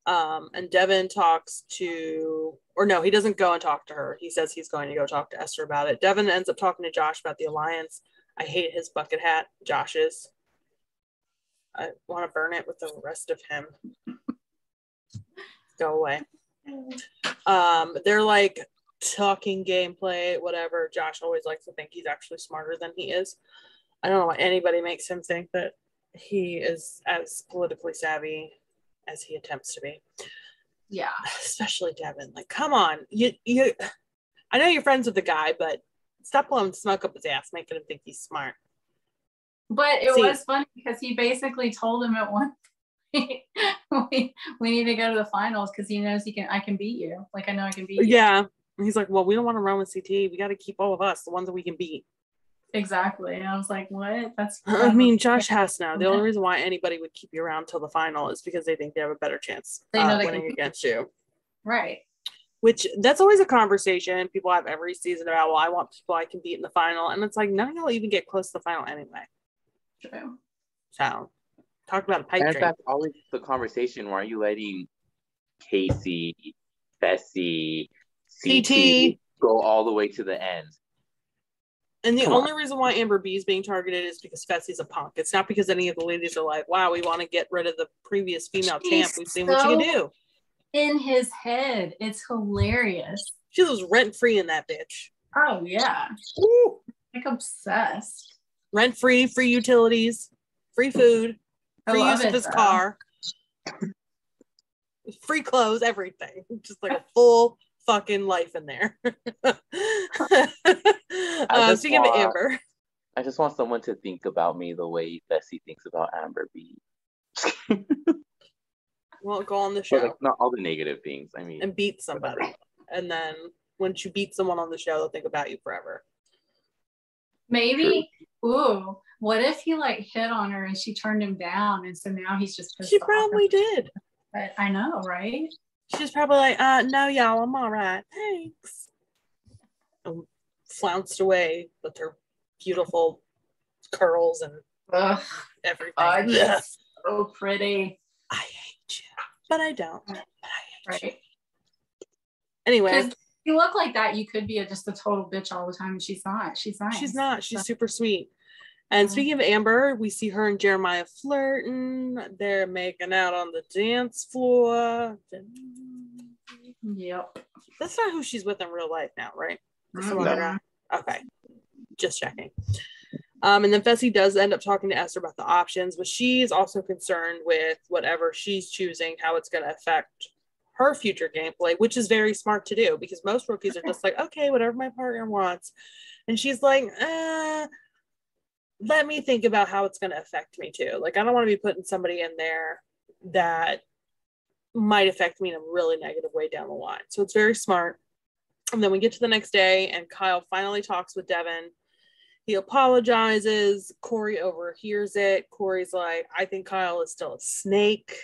And Devin talks to, or no, he doesn't go and talk to her. He says he's going to go talk to Esther about it. Devin ends up talking to Josh about the alliance. I hate his bucket hat, Josh's. I want to burn it with the rest of him. Go away. They're like talking gameplay, whatever. Josh always likes to think he's actually smarter than he is. I don't know why anybody makes him think that he is as politically savvy as he attempts to be. Yeah. Especially Devin. Like, come on. You I know you're friends with the guy, but stop blowing smoke up his ass, making him think he's smart. But it was funny because he basically told him at one point, we need to go to the finals because he knows I can beat you. Like, I know I can beat you. Yeah. And he's like, well, we don't want to run with CT. We got to keep all of us, the ones that we can beat. Exactly. And I was like, what? That's I mean, Josh has now. The only reason why anybody would keep you around till the final is because they think they have a better chance winning against you. Right. Which, that's always a conversation people have every season about, well, I want people I can beat in the final. And it's like, none of y'all even get close to the final anyway. True. So, talk about a pipe dream. That's always the conversation. Why are you letting Casey, Fessy, CT go all the way to the end? And the only reason why Amber B is being targeted is because Fessy's a punk. It's not because any of the ladies are like, wow, we want to get rid of the previous female champ. We've seen what she can do. In his head. It's hilarious. She was rent-free in that bitch. Oh, yeah. Ooh. Like, obsessed. Rent-free, free utilities, free food, free use of his car, free clothes, everything. Just like a full fucking life in there. Speaking of Amber, I just want someone to think about me the way Fessy thinks about Amber B. Well, go on the show. Like, not all the negative things. I mean, and beat somebody, and then once you beat someone on the show, they'll think about you forever. Maybe. Ooh, what if he like hit on her and she turned him down, and so now he's just pissed off. She probably did. But I know, right? She's probably like, no, y'all, I'm all right. Thanks. And flounced away with her beautiful curls and everything. Yes. So pretty. I hate you. But I don't. But I hate you. Anyway. If you look like that, you could be just a total bitch all the time. And she's not. She's nice. She's not. She's super sweet. And speaking of Amber, we see her and Jeremiah flirting. They're making out on the dance floor. Yep. That's not who she's with in real life now, right? No. Okay. Just checking. And then Fessy does end up talking to Esther about the options, but she's also concerned with whatever she's choosing, how it's going to affect her future gameplay, which is very smart to do because most rookies are just like, okay, whatever my partner wants. And she's like, let me think about how it's going to affect me too. Like, I don't want to be putting somebody in there that might affect me in a really negative way down the line. So it's very smart. And then we get to the next day and Kyle finally talks with Devin. He apologizes. Corey overhears it. Corey's like, I think Kyle is still a snake.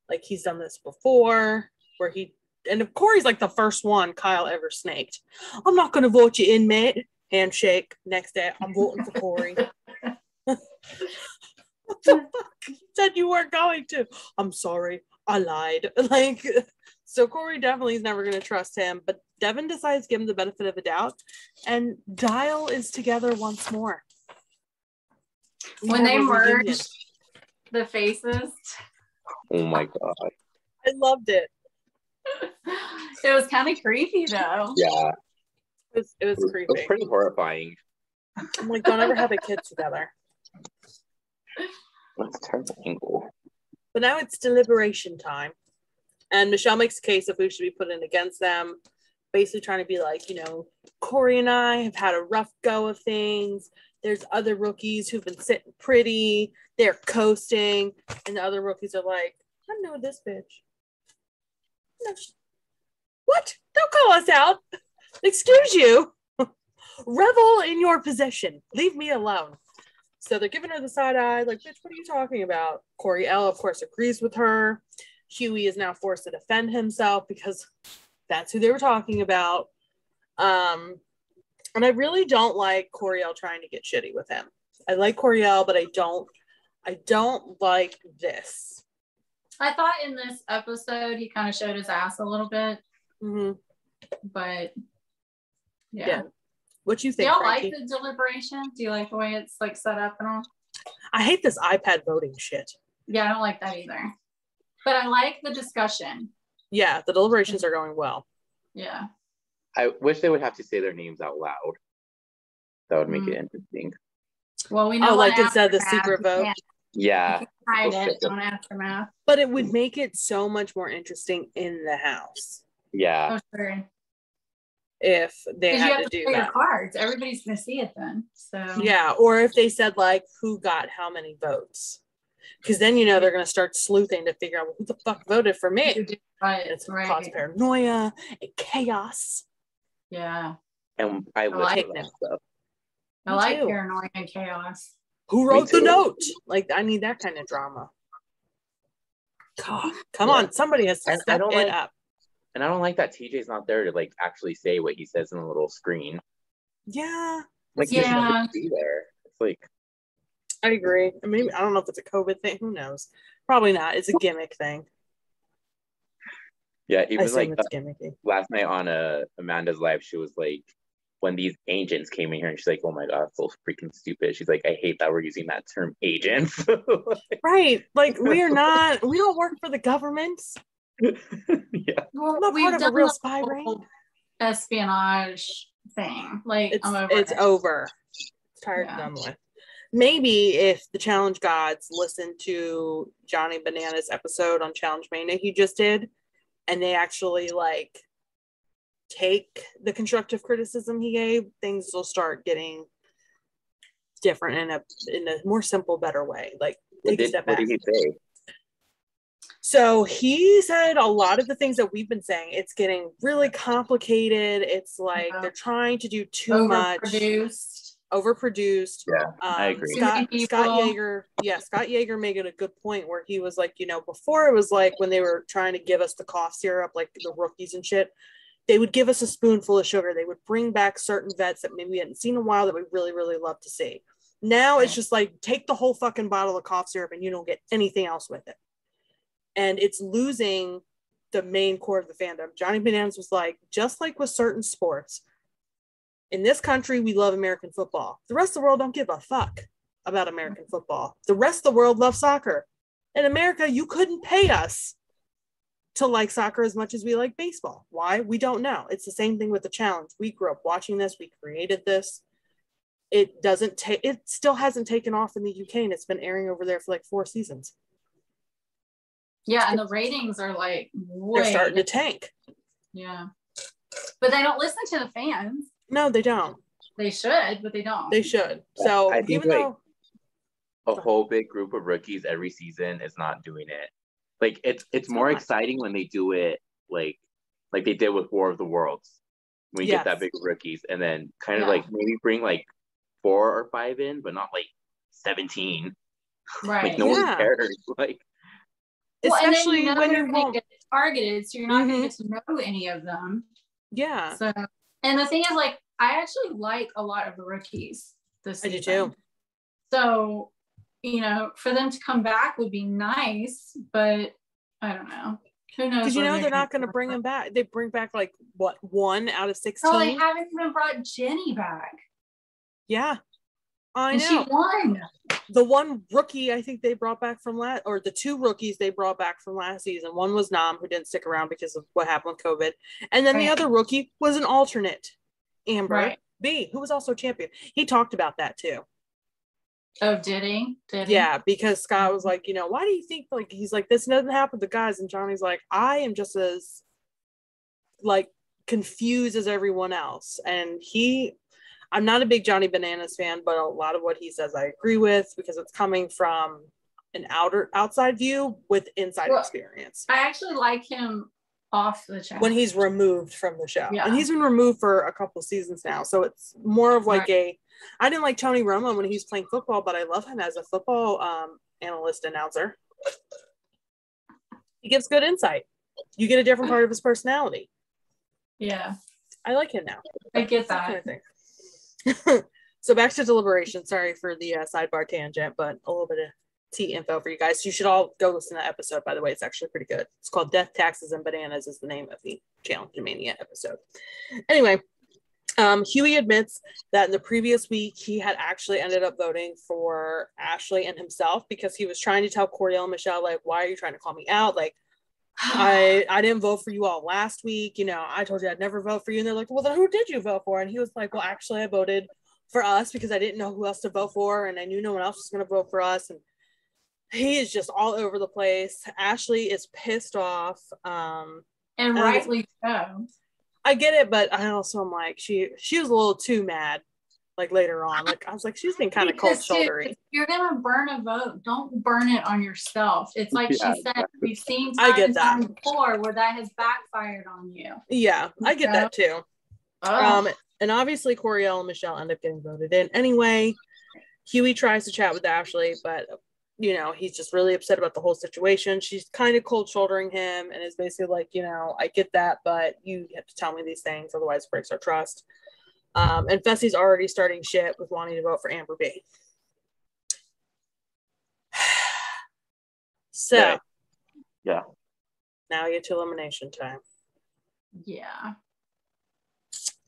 Like, he's done this before and if Corey's like the first one Kyle ever snaked. I'm not going to vote you in, mate. Handshake. Next day, I'm voting for Corey. What the fuck? You said you weren't going to. I'm sorry. I lied. Like, so Corey definitely is never going to trust him, but Devin decides to give him the benefit of a doubt, and Dial is together once more. When they merged the faces. Oh my God. I loved it. It was kind of creepy though. Yeah. It was creepy. It was pretty horrifying. I'm like, don't ever have a kid together. That's a terrible angle. But now it's deliberation time. And Michelle makes a case of who should be put in against them. Basically trying to be like, Corey and I have had a rough go of things. There's other rookies who've been sitting pretty. They're coasting. And the other rookies are like, I know this bitch. No, what? Don't call us out. Excuse you. Revel in your possession. Leave me alone. So they're giving her the side eye, like, bitch, what are you talking about? Corey L, of course, agrees with her. Huey is now forced to defend himself because that's who they were talking about. And I really don't like Corey L trying to get shitty with him. I like Corey L, but I don't like this. I thought in this episode he kind of showed his ass a little bit. Mm-hmm. But yeah. What you think? Do y'all Frankye? like the deliberation? Do you like the way it's like set up and all? I hate this iPad voting shit. Yeah, I don't like that either. But I like the discussion. Yeah, the deliberations are going well. Yeah. I wish they would have to say their names out loud. That would make it interesting. Well, we know. Oh, like instead of the secret vote. Yeah. Hide it on Aftermath. But it would make it so much more interesting in the house. Yeah. Oh, sure. If they had you have to do play that. Your cards. Everybody's gonna see it then. So yeah, or if they said like who got how many votes. Because then they're gonna start sleuthing to figure out who the fuck voted for me. Right. It's gonna cause paranoia and chaos. Yeah. And I like that stuff. I like paranoia and chaos. Who wrote the note? Like, I need that kind of drama. God, come on. Somebody has to step it up. And I don't like that TJ's not there to, like, actually say what he says in a little screen. Yeah. Like, he should be there. It's like... I agree. I mean, I don't know if it's a COVID thing. Who knows? Probably not. It's a gimmick thing. Yeah, even like last night on Amanda's live, she was like, when these agents came in here, and she's like, oh my God, it's so freaking stupid. She's like, I hate that we're using that term agents. Right. Like, we don't work for the government. Yeah. Well, I'm not part of a real spy ring. Espionage thing. Like, it's over. It's tired and done with. Maybe if the Challenge Gods listened to Johnny Bananas episode on Challenge Mania he just did, and they actually like take the constructive criticism he gave, things will start getting different in a more simple, better way. Like, take a step back. What did he say? So he said a lot of the things that we've been saying. It's getting really complicated. It's like they're trying to do too much. Overproduced. Yeah, I agree. Scott Yeager made it a good point where he was like, before it was like when they were trying to give us the cough syrup, like the rookies and shit, they would give us a spoonful of sugar. They would bring back certain vets that maybe we hadn't seen in a while that we really, really love to see. Now it's just like, take the whole fucking bottle of cough syrup and you don't get anything else with it. And it's losing the main core of the fandom. Johnny Bananas was like, just like with certain sports, in this country, we love American football. The rest of the world don't give a fuck about American football. The rest of the world loves soccer. In America, you couldn't pay us to like soccer as much as we like baseball. Why? We don't know. It's the same thing with the challenge. We grew up watching this. We created this. It still hasn't taken off in the UK, and it's been airing over there for like 4 seasons. Yeah, and the ratings are like they're starting to tank. Yeah. But they don't listen to the fans. No, they don't. They should, but they don't. They should. So I think a whole big group of rookies every season is not doing it. Like it's more exciting when they do it like they did with War of the Worlds. When you get that big of rookies, and then kind of like maybe bring like 4 or 5 in, but not like 17. Right. Like no one cares. Like especially when you're going to get targeted, so you're not going to get to know any of them. Yeah. So, and the thing is, like, I actually like a lot of the rookies this season. I do too. So, for them to come back would be nice, but I don't know. Who knows? Because they're not going to bring them back. They bring back like what, 1 out of 16? Oh, they haven't even brought Jenny back. Yeah, I know. She won. The one rookie I think they brought back from or the 2 rookies they brought back from last season. One was Nam, who didn't stick around because of what happened with COVID, and then the other rookie was an alternate, Amber B, who was also champion. He talked about that too. Oh, did he? Yeah, because Scott was like, why do you think, like, he's like, this doesn't happen to guys, and Johnny's like, I am just as, like, confused as everyone else. And I'm not a big Johnny Bananas fan, but a lot of what he says I agree with, because it's coming from an outside view with inside experience. I actually like him off the channel when he's removed from the show. Yeah. And he's been removed for a couple seasons now, so it's more of like I didn't like Tony Romo when he was playing football, but I love him as a football analyst announcer. He gives good insight. You get a different part of his personality. Yeah, I like him now. I get that. Kind of thing. So back to Deliberation. Sorry for the sidebar tangent, but a little bit of tea info for you guys. You should all go listen to that episode, by the way. It's actually pretty good. It's called Death, Taxes, and Bananas is the name of the Challenge Mania episode. Anyway, Huey admits that in the previous week, he had actually ended up voting for Ashley and himself because he was trying to tell Cordell and Michelle, like, why are you trying to call me out? Like, I didn't vote for you all last week. I told you I'd never vote for you. And they're like, well, then who did you vote for? And he was like, well, actually, I voted for us because I didn't know who else to vote for. And I knew no one else was going to vote for us. And he is just all over the place. Ashley is pissed off. And rightly so. I get it, but I also am like, she was a little too mad, like later on. Like, I was like, she's been kind of cold shouldery. If you're gonna burn a vote, don't burn it on yourself. It's like she said, we've seen time before where that has backfired on you. Yeah, I get that too. And obviously Coriel and Michelle end up getting voted in. Anyway, Huey tries to chat with Ashley, but he's just really upset about the whole situation. She's kind of cold shouldering him and is basically like, I get that, but you have to tell me these things, otherwise it breaks our trust. And Fessy's already starting shit with wanting to vote for Amber B. So, yeah. Now we get to elimination time. Yeah.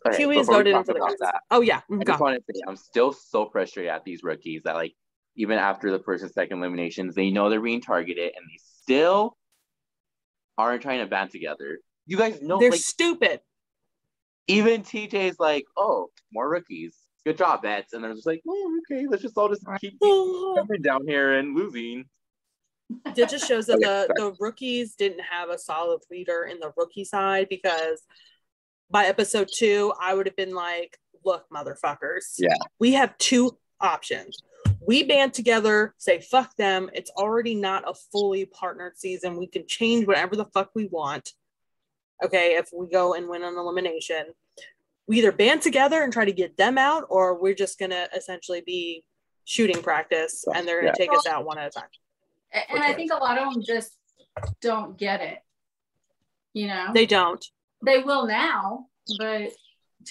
Okay, Huey's voted in for the guys. Oh yeah. I just want to say I'm still so frustrated at these rookies that, like, even after the first and second eliminations, they know they're being targeted and they still aren't trying to band together. You guys know they're stupid. Even TJ's like, oh, more rookies. Good job, Bets. And they're just like, oh, okay, let's just all just keep coming down here and losing. It just shows that the rookies didn't have a solid leader in the rookie side, because by episode 2, I would have been like, look, motherfuckers. Yeah. We have 2 options. We band together, say fuck them. It's already not a fully partnered season. We can change whatever the fuck we want. Okay, if we go and win an elimination, we either band together and try to get them out, or we're just going to essentially be shooting practice and they're going to take us out one at a time. And I think a lot of them just don't get it. They don't. They will now, but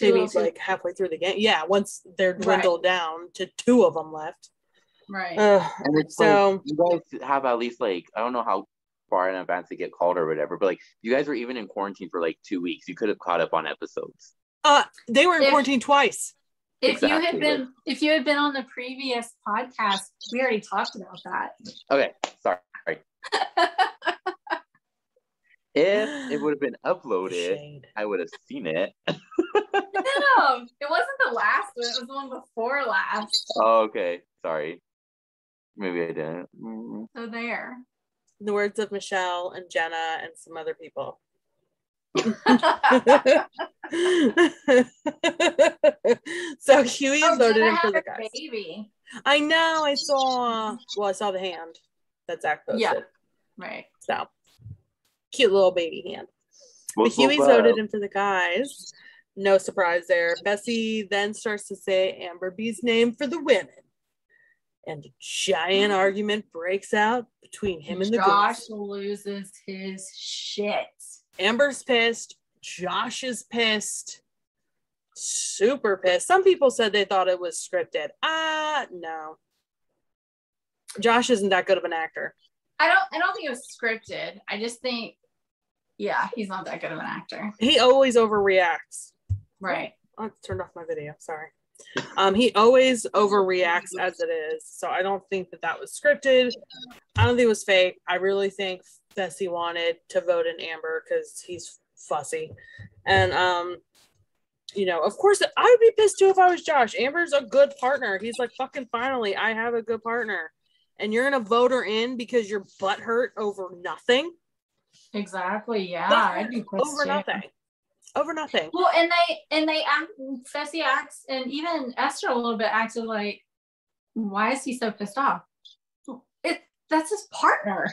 maybe like halfway through the game. Yeah, once they're dwindled down to 2 of them left. Right. And it's so like, you guys have at least, like, I don't know how far in advance to get called or whatever, but like, you guys were even in quarantine for like 2 weeks. You could have caught up on episodes. They were in quarantine twice. If you had been on the previous podcast, we already talked about that. Okay, sorry. If it would have been uploaded, I would have seen it. No, it wasn't the last one. It was the one before last. Oh, okay. Sorry. Maybe I didn't. So there. In the words of Michelle and Jenna and some other people. So Huey is voted in for the guys. Baby. I know. I saw the hand that Zach posted. Yeah. Right. So cute little baby hand. But Huey's voted in for the guys. No surprise there. Bessie then starts to say Amber B's name for the women. And a giant argument breaks out between him and the girls. Josh loses his shit. Amber's pissed. Josh is pissed. Super pissed. Some people said they thought it was scripted. No. Josh isn't that good of an actor. I don't think it was scripted. I just think, he's not that good of an actor. He always overreacts. Right. I turned off my video. Sorry. He always overreacts as it is. So I don't think that was scripted. I don't think it was fake. I really think Bessie wanted to vote in Amber because he's fussy. And you know, of course, I would be pissed too if I was Josh. Amber's a good partner. He's like, fucking finally, I have a good partner. And you're going to vote her in because you're butthurt over nothing? Exactly, yeah. I'd be pissed over nothing. Over nothing. Well, and they act, Fessy acts, and even Esther a little bit acted like, why is he so pissed off? That's his partner.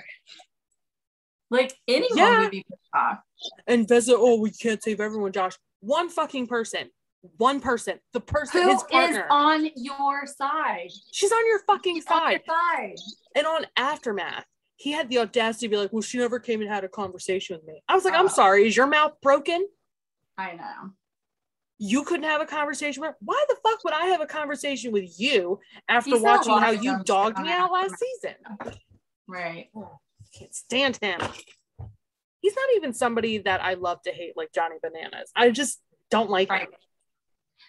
Like, anyone would be pissed off. And Fessy, oh, we can't save everyone, Josh. One fucking person. One person. The person, who his partner. is on your side. She's on your fucking side. On your side. And on Aftermath, he had the audacity to be like, well, she never came and had a conversation with me. I was like, I'm sorry, is your mouth broken? I know. You couldn't have a conversation with her? Why the fuck would I have a conversation with you after watching how you dogged me out last season? Right. Oh, can't stand him. He's not even somebody that I love to hate like Johnny Bananas. I just don't like him.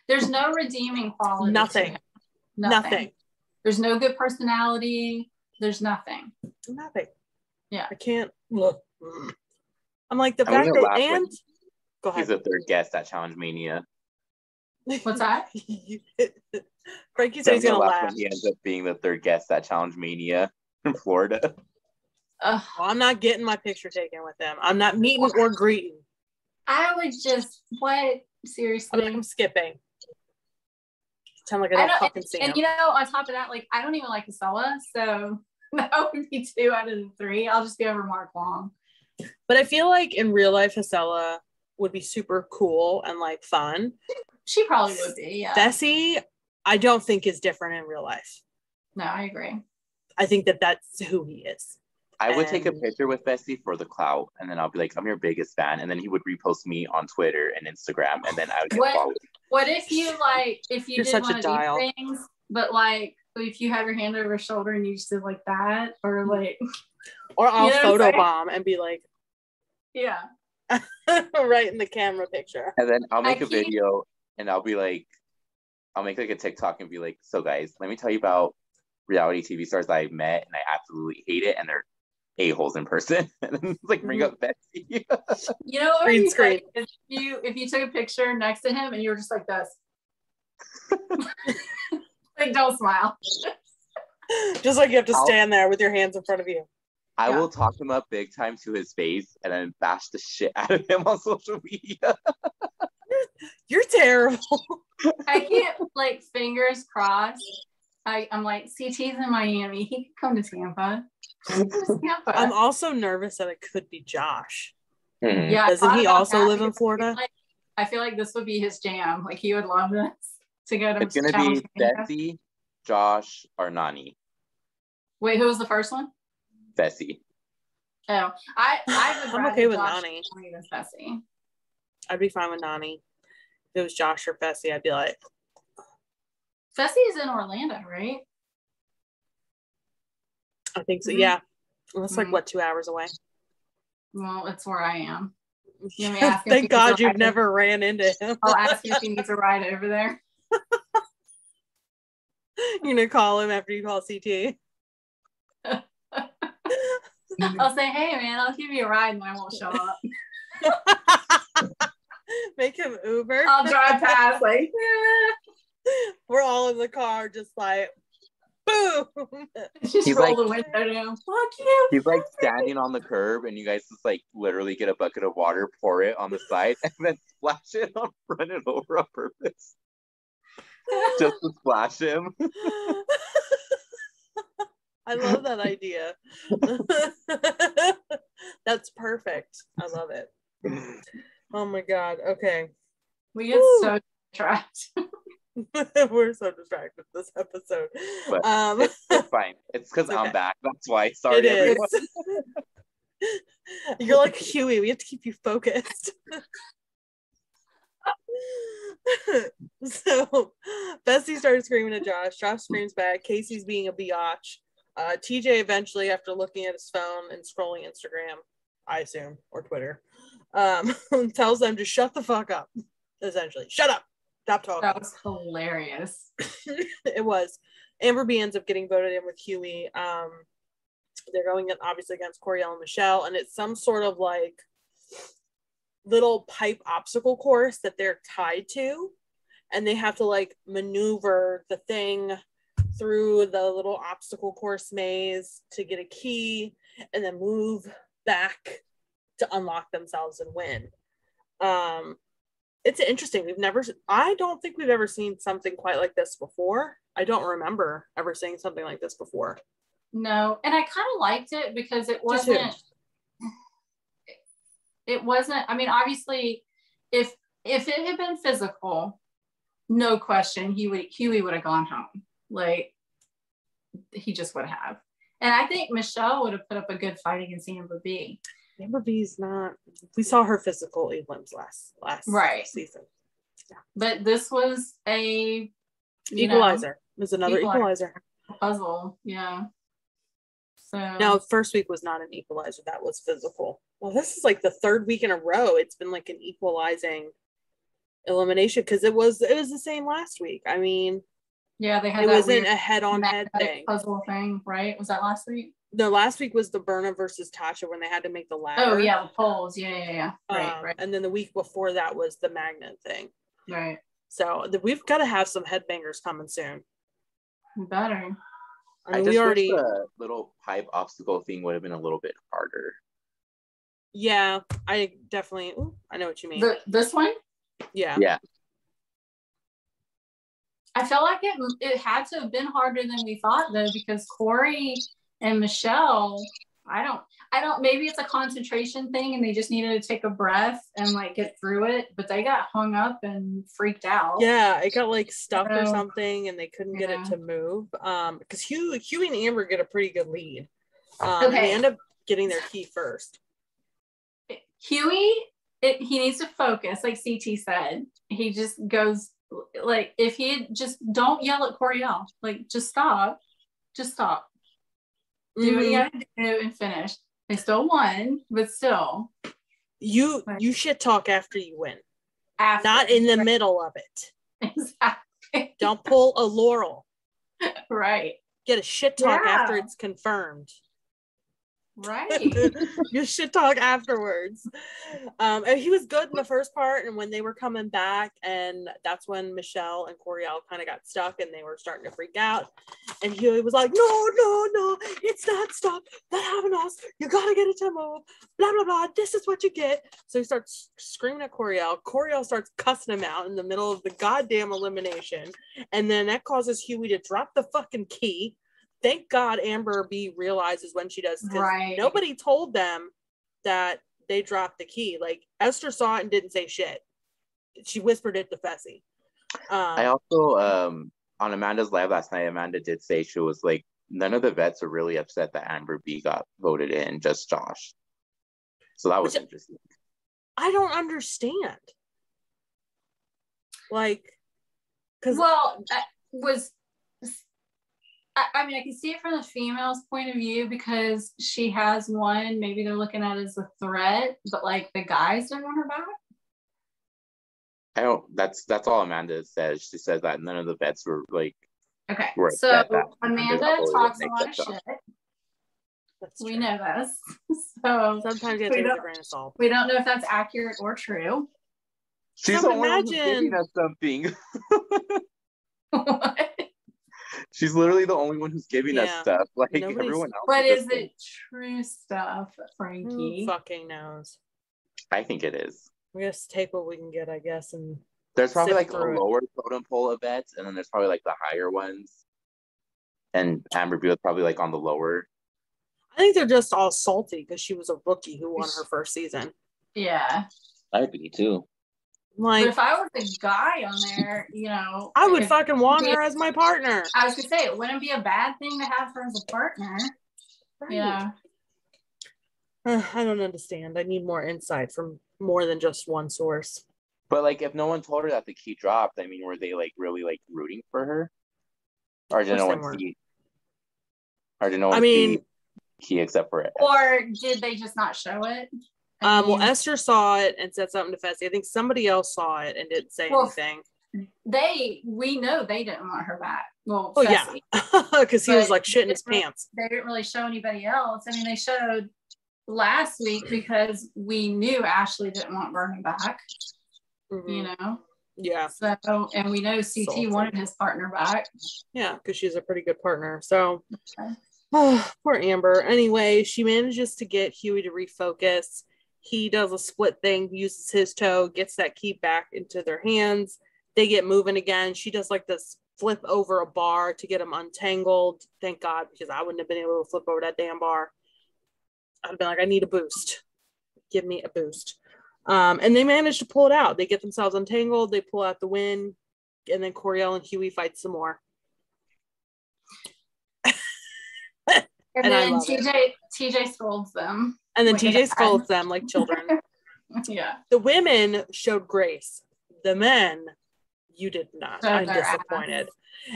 There's no redeeming quality. Nothing. There's no good personality. There's nothing. Yeah. I can't look. I'm like the fact that and go ahead. He's the third guest at Challenge Mania. What's that? Frankye said he's gonna laugh. He ends up being the third guest at Challenge Mania in Florida. Well, I'm not getting my picture taken with them. I'm not meeting or greeting. I would just seriously. I'm skipping. Sound like I don't fucking see him. And you know, on top of that, like I don't even like Casella, so that would be 2 out of the 3. I'll just go over Mark Long. But I feel like in real life, Casella would be super cool and like fun. She probably would be, yeah. Fessy, I don't think is different in real life. No, I agree. I think that that's who he is. I would take a picture with Fessy for the clout, and then I'll be like, I'm your biggest fan, and then he would repost me on Twitter and Instagram, and then I would get followed. What if you if you did one of these things, but like if you have your hand over his shoulder and you just did like that, or like, or I'll photobomb and be like, yeah, right in the camera picture, and then I'll make a video and I'll be like, I'll make like a TikTok and be like, so guys, let me tell you about reality TV stars that I met and I absolutely hate it, and they're a-holes in person. And then it's like, bring up Betsy. You know what would be funny if you took a picture next to him and you were just like this. Like, don't smile. Just like you have to stand there with your hands in front of you. I will talk him up big time to his face and then bash the shit out of him on social media. You're terrible. I can't, like, fingers crossed. I'm like, CT's in Miami. He could come to Tampa. I'm also nervous that it could be Josh. Mm-hmm. Yeah, doesn't he also live in Florida? I feel like this would be his jam. Like, he would love this to go to. It's gonna be Fessy, Josh, or Nani. Wait, who was the first one? Fessy. Oh, I'm okay with Nani. Than Fessy. I'd be fine with Nani. If it was Josh or Fessy, I'd be like. Fessy is in Orlando, right? I think so. Yeah, that's like what, 2 hours away. Well, it's where I am. Thank God you've never ran into him. I'll ask you if he needs a ride over there. You're gonna call him after you call CT. I'll say, hey man, I'll give you a ride and I won't show up. Make him Uber. I'll drive past like we're all in the car just like boom. Just roll the window down. Fuck you. He's like standing on the curb and you guys just like literally get a bucket of water, pour it on the side, and then splash it on, run it over on purpose. Just to splash him. I love that idea. That's perfect. I love it. Oh my God. Okay. We get so trapped. We're so distracted this episode. But it's fine. It's because I'm back. That's why. Sorry, everyone. You're like Huey. We have to keep you focused. So Fessy started screaming at Josh. Josh screams back. Casey's being a biatch. TJ eventually, after looking at his phone and scrolling Instagram, I assume, or Twitter, tells them to shut the fuck up. Essentially, shut up. Stop talking. That was hilarious. It was. Amber B ends up getting voted in with Huey. They're going in, obviously, against Coriel and Michelle, and it's some sort of like little pipe obstacle course that they're tied to, and they have to like maneuver the thing through the little obstacle course maze to get a key and then move back to unlock themselves and win. It's interesting. I don't think we've ever seen something quite like this before. I don't remember ever seeing something like this before. No, and I kind of liked it because it wasn't, I mean, obviously if it had been physical, no question, Huey would have gone home. Like, he just would have. And I think Michelle would have put up a good fight against Amber B. Amber B's not. We saw her physical elims last season. Yeah. But this was a equalizer. It was another equalizer. Puzzle, yeah. So now, first week was not an equalizer. That was physical. Well, this is like the third week in a row. It's been like an equalizing elimination because it was the same last week. I mean, yeah, they had it wasn't a head-on-head thing. Puzzle thing, right? Was that last week? No, last week was the Berna versus Tasha when they had to make the ladder. Oh yeah, the polls. Yeah. Right. And then the week before that was the magnet thing. Right. So we've got to have some headbangers coming soon. We better. I mean, we already wish the little pipe obstacle thing would have been a little bit harder. Yeah, I definitely. I know what you mean. This one. Yeah. Yeah. I felt like it had to have been harder than we thought though, because Corey and Michelle, I don't, maybe it's a concentration thing and they just needed to take a breath and like get through it, but they got hung up and freaked out. Yeah, it got like stuck or something and they couldn't get it to move. Because Huey and Amber get a pretty good lead. And they end up getting their key first. Huey, he needs to focus, like CT said. He just goes, like, if he just don't yell at Coriel, like, just stop. Do what you gotta do and finish. They still won, but still. You shit talk after you win. Not in the middle of it. Exactly. Don't pull a Laurel. Right. Get a shit talk after it's confirmed. Right. You shit talk afterwards. And he was good in the first part, and when they were coming back, and that's when Michelle and Coriel kind of got stuck and they were starting to freak out. And Huey was like, no, it's not stuck. That happened to us. You gotta get it to move. Blah blah blah. This is what you get. So he starts screaming at Coriel. Coriel starts cussing him out in the middle of the goddamn elimination. And then that causes Huey to drop the fucking key. Thank God Amber B realizes when she does, because nobody told them that they dropped the key. Like, Esther saw it and didn't say shit. She whispered it to Fessy. I also, on Amanda's live last night, Amanda did say she was like, none of the vets are really upset that Amber B got voted in, just Josh. So that was interesting. I don't understand. Like, because... Well, that was... I mean, I can see it from the female's point of view because she has one, maybe they're looking at it as a threat, but like the guys don't want her back. That's all Amanda says. She says that none of the vets were like, okay. So Amanda talks a lot of shit. We know this. So sometimes you have to take a grain of salt. We don't know if that's accurate or true. She's the one who's giving us something. What? She's literally the only one who's giving us stuff. Like, everyone else. But is it true stuff, Frankye? Who fucking knows? I think it is. We just take what we can get, I guess. And there's probably like a lower totem pole of vets, and then there's probably like the higher ones. And Amber B was probably like on the lower. I think they're just all salty because she was a rookie who won her first season. Yeah. I'd be too. Like, but if I was a guy on there, I would fucking want her as my partner. I was gonna say it wouldn't be a bad thing to have her as a partner. Right. Yeah. I don't understand. I need more insight from more than just one source. But like, if no one told her that the key dropped, I mean, were they like really like rooting for her, or did no one see? Or did no one see key except for it? Or did they just not show it? Well, Esther saw it and said something to Fessy. I think somebody else saw it and didn't say anything. We know they didn't want her back. Well, Fessy. Yeah, because he was like shitting his pants. They didn't really show anybody else. I mean, they showed last week because we knew Ashley didn't want Bernie back. You know? Yeah. So, and we know CT Salty. wanted his partner back. Yeah, because she's a pretty good partner. So, poor Amber. Anyway, she manages to get Huey to refocus. He does a split thing, uses his toe, gets that key back into their hands. They get moving again. She does like this flip over a bar to get him untangled. Thank God, because I wouldn't have been able to flip over that damn bar. I'd have been like, I need a boost. Give me a boost. And they manage to pull it out. They get themselves untangled. They pull out the win. And then Coriel and Huey fight some more. And then TJ scolds them. And then TJ scolds them like children. Yeah. The women showed grace. The men, you did not. I'm disappointed.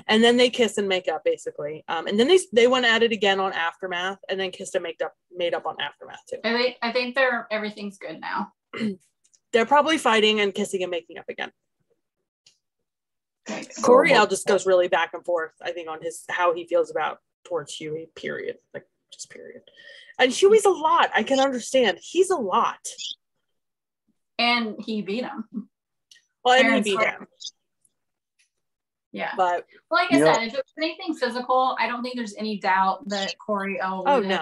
And then they kiss and make up, basically. And then they went at it again on Aftermath, and then kissed and made up on Aftermath too. I think everything's good now. They're probably fighting and kissing and making up again. Coriel just goes really back and forth, I think, on how he feels towards Huey, period. Like, just period. And Huey's a lot. I can understand. He's a lot. And he beat him. Well, and he beat him. Yeah. But like I said, if it was anything physical, I don't think there's any doubt that Coriel would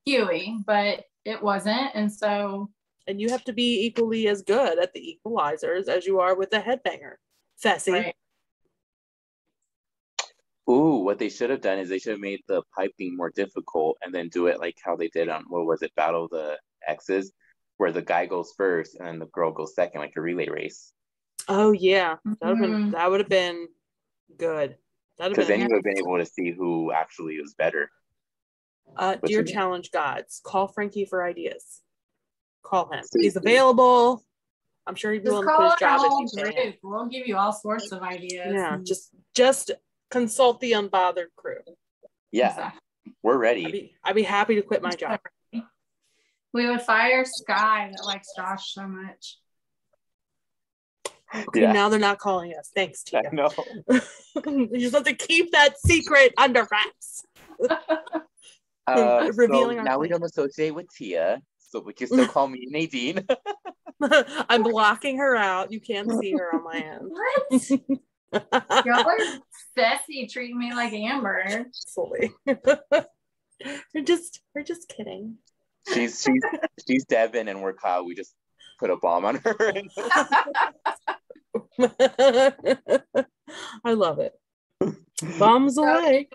Huey, but it wasn't. And so. And you have to be equally as good at the equalizers as you are with the headbanger. Fessy. Right. Ooh, what they should have done is they should have made the piping more difficult and then do it like how they did on, what was it, Battle of the Exes, where the guy goes first and then the girl goes second, like a relay race. Oh yeah, that would have been good. Because then you would have been able to see who actually was better. Dear challenge gods, call Frankye for ideas. Call him. He's available. I'm sure he'd be willing to put his job if you can. We'll give you all sorts of ideas. Yeah, just consult the Unbothered Crew. Yeah, exactly. We're ready. I'd be happy to quit my job. We would fire Sky that likes Josh so much. Okay, now they're not calling us. Thanks, Tia. I know. You just have to keep that secret under wraps. Revealing so now we don't associate with Tia, so we can still call me Nadine. I'm blocking her out. You can't see her on my end. What? Y'all are sassy, treating me like Amber. Fully. We're just kidding. She's Devin and we're Kyle. We just put a bomb on her. I love it. Bombs away.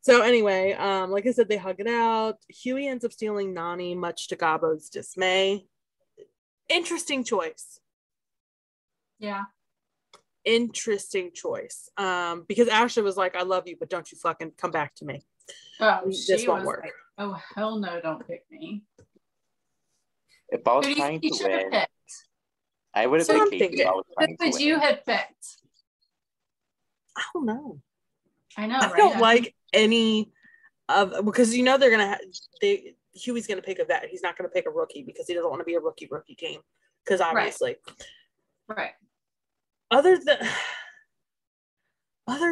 So anyway, like I said, they hug it out. Huey ends up stealing Nani, much to Gabo's dismay. Interesting choice. Yeah. Interesting choice. Because Ashley was like, I love you, but don't you fucking come back to me. Oh, this won't work. Like, oh, hell no, don't pick me. If I was trying to win, I would have picked Casey. Who would you have picked? I don't know. I know, right? I don't like any of, because they're gonna Huey's gonna pick a vet. He's not gonna pick a rookie because he doesn't want to be a rookie team. Because obviously, right. Other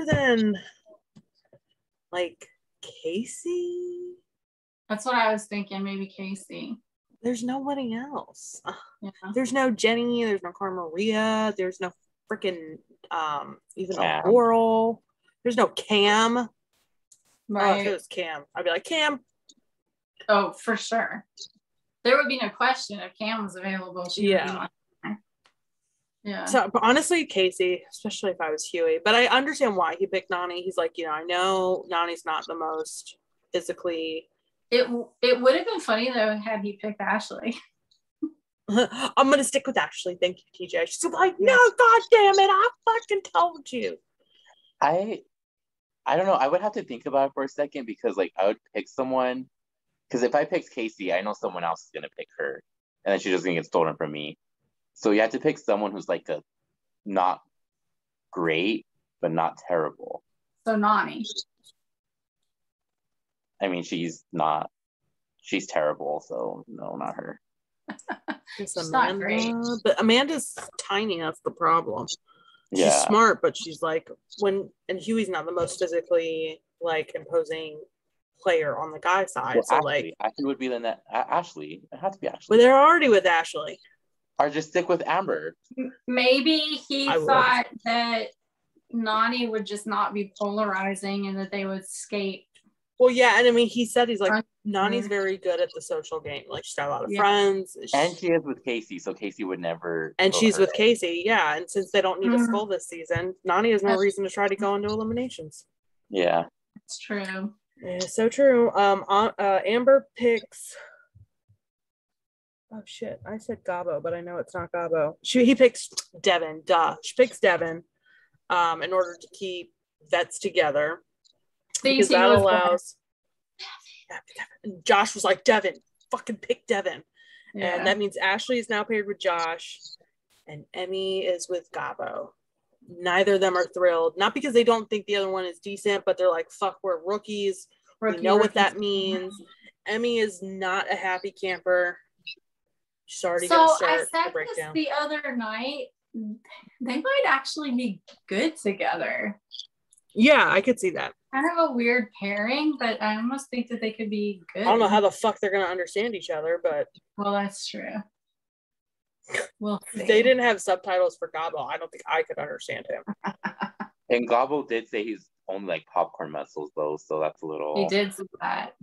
than like Casey, that's what I was thinking. Maybe Casey. There's nobody else. Yeah. There's no Jenny. There's no Cara Maria. There's no freaking even a Laurel. There's no Cam. Right. Oh, if it was Cam, I'd be like, Cam. Oh, for sure. There would be no question if Cam was available. Yeah. So, but honestly, Casey, especially if I was Huey, but I understand why he picked Nani. He's like, I know Nani's not the most physically. It would have been funny though had he picked Ashley. I'm gonna stick with Ashley. Thank you, TJ. She's like, no, god damn it, I fucking told you. I don't know. I would have to think about it for a second because like I would pick someone, because if I picked Casey, I know someone else is gonna pick her, and then she's just gonna get stolen from me. So you have to pick someone who's like a not great but not terrible. So Nani. I mean, she's terrible, so no, not her. It's Amanda, not great. But Amanda's tiny, that's the problem. She's smart, but she's like and Huey's not the most physically like imposing player on the guy side. Well, so Ashley would be the net. Ashley, it has to be Ashley. But they're already with Ashley. Or just stick with Amber. Maybe he thought that Nany would just not be polarizing and that they would skate. Well, yeah, and I mean, he said he's like, Nany's very good at the social game. Like, she's got a lot of friends. And she is with Casey, so Casey would never. And she's with Casey, yeah. And since they don't need a skull this season, Nany has no reason to try to go into eliminations. Yeah. It's true. It's so true. Amber picks. Oh shit! I said Gabo, but I know it's not Gabo. He picks Devin. Duh. She picks Devin, in order to keep vets together. Because that allows. And Josh was like, Devin, fucking pick Devin. Yeah. And that means Ashley is now paired with Josh, and Emmy is with Gabo. Neither of them are thrilled. Not because they don't think the other one is decent, but they're like, fuck, we're rookies. We know what that means. Emmy is not a happy camper. She's already going to start the breakdown. The other night, they might actually be good together. Yeah, I could see that. Kind of a weird pairing, but I almost think that they could be good. I don't know how the fuck they're going to understand each other, but... Well, that's true. Well, if they didn't have subtitles for Gabo, I don't think I could understand him. And Gabo did say he's only like popcorn muscles, though, so that's a little... He did say that.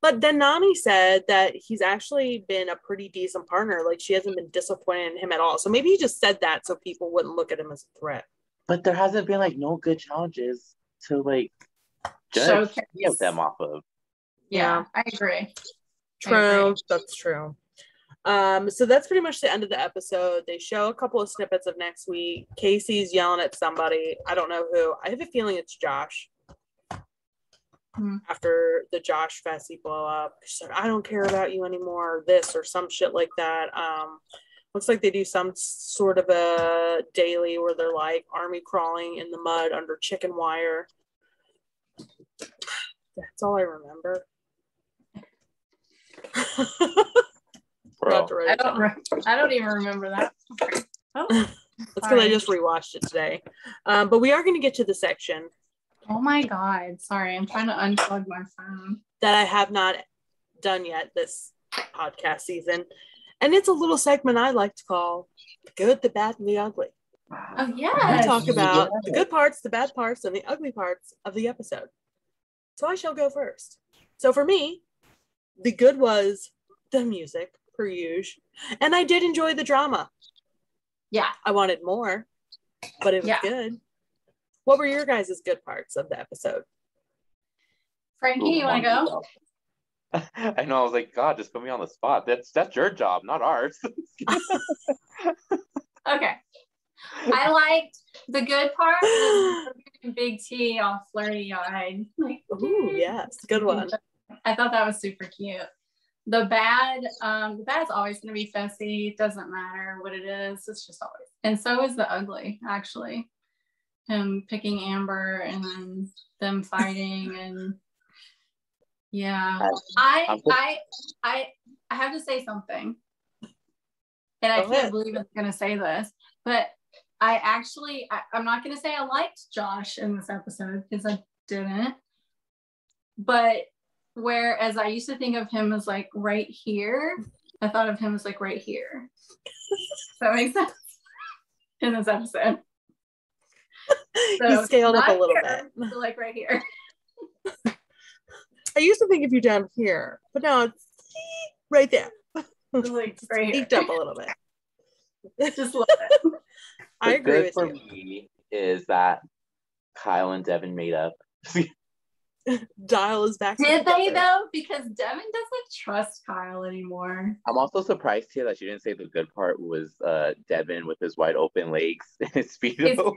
But then Nany said that he's actually been a pretty decent partner. Like, she hasn't been disappointed in him at all. So maybe he just said that so people wouldn't look at him as a threat. But there hasn't been, like, no good challenges to, like, judge any of them off of. Yeah, I agree. True. That's true. So that's pretty much the end of the episode. They show a couple of snippets of next week. Casey's yelling at somebody. I don't know who. I have a feeling it's Josh. After the Josh Fessy blow up, she said, I don't care about you anymore, this or some shit like that. Looks like they do some sort of a daily where they're like army crawling in the mud under chicken wire. That's all I remember. I don't even remember that. Oh, that's because I just rewatched it today. But we are going to get to the section. Oh my God. Sorry, I'm trying to unplug my phone. That I have not done yet this podcast season. And it's a little segment I like to call The Good, the Bad, and the Ugly. Oh, yeah. We talk about the good parts, the bad parts, and the ugly parts of the episode. So I shall go first. So for me, the good was the music, per usual. And I did enjoy the drama. Yeah. I wanted more, but it was good. What were your guys' good parts of the episode? Frankye, you want to go? I know. I was like, God, just put me on the spot. That's your job, not ours. Okay. I liked the good part was Big T all flirty-eyed. Like, ooh, yes, good one. I thought that was super cute. The bad's always going to be Fessy. It doesn't matter what it is. It's just always. And so is the ugly, actually. Him picking Amber and then them fighting and yeah. I have to say something. And I can't believe it's gonna say this, but I'm not gonna say I liked Josh in this episode because I didn't. But whereas I used to think of him as like right here, I thought of him as like right here. Does that make sense? In this episode. So he scaled up a little bit. So like right here. I used to think of you down here, but now it's right there. Like right here. Peaked up a little bit. Just a little bit. I agree with you. For me is that Kyle and Devin made up. Dial is back. Did they though? Because Devin doesn't trust Kyle anymore. I'm also surprised here that she didn't say the good part was Devin with his wide open legs and his speedo.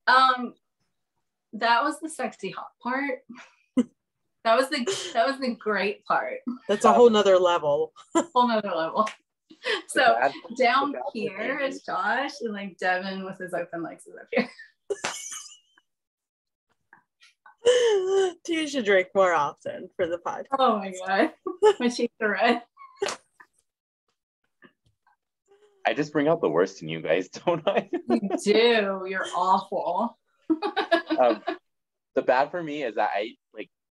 That was the sexy hot part. That was the great part. That's a whole nother level. Whole nother level. So down here is Josh, and like Devin with his open legs is up here. You should drink more often for the podcast. Oh my God. My cheeks are red. I just bring out the worst in you guys, don't I? You do. You're awful. The bad for me is that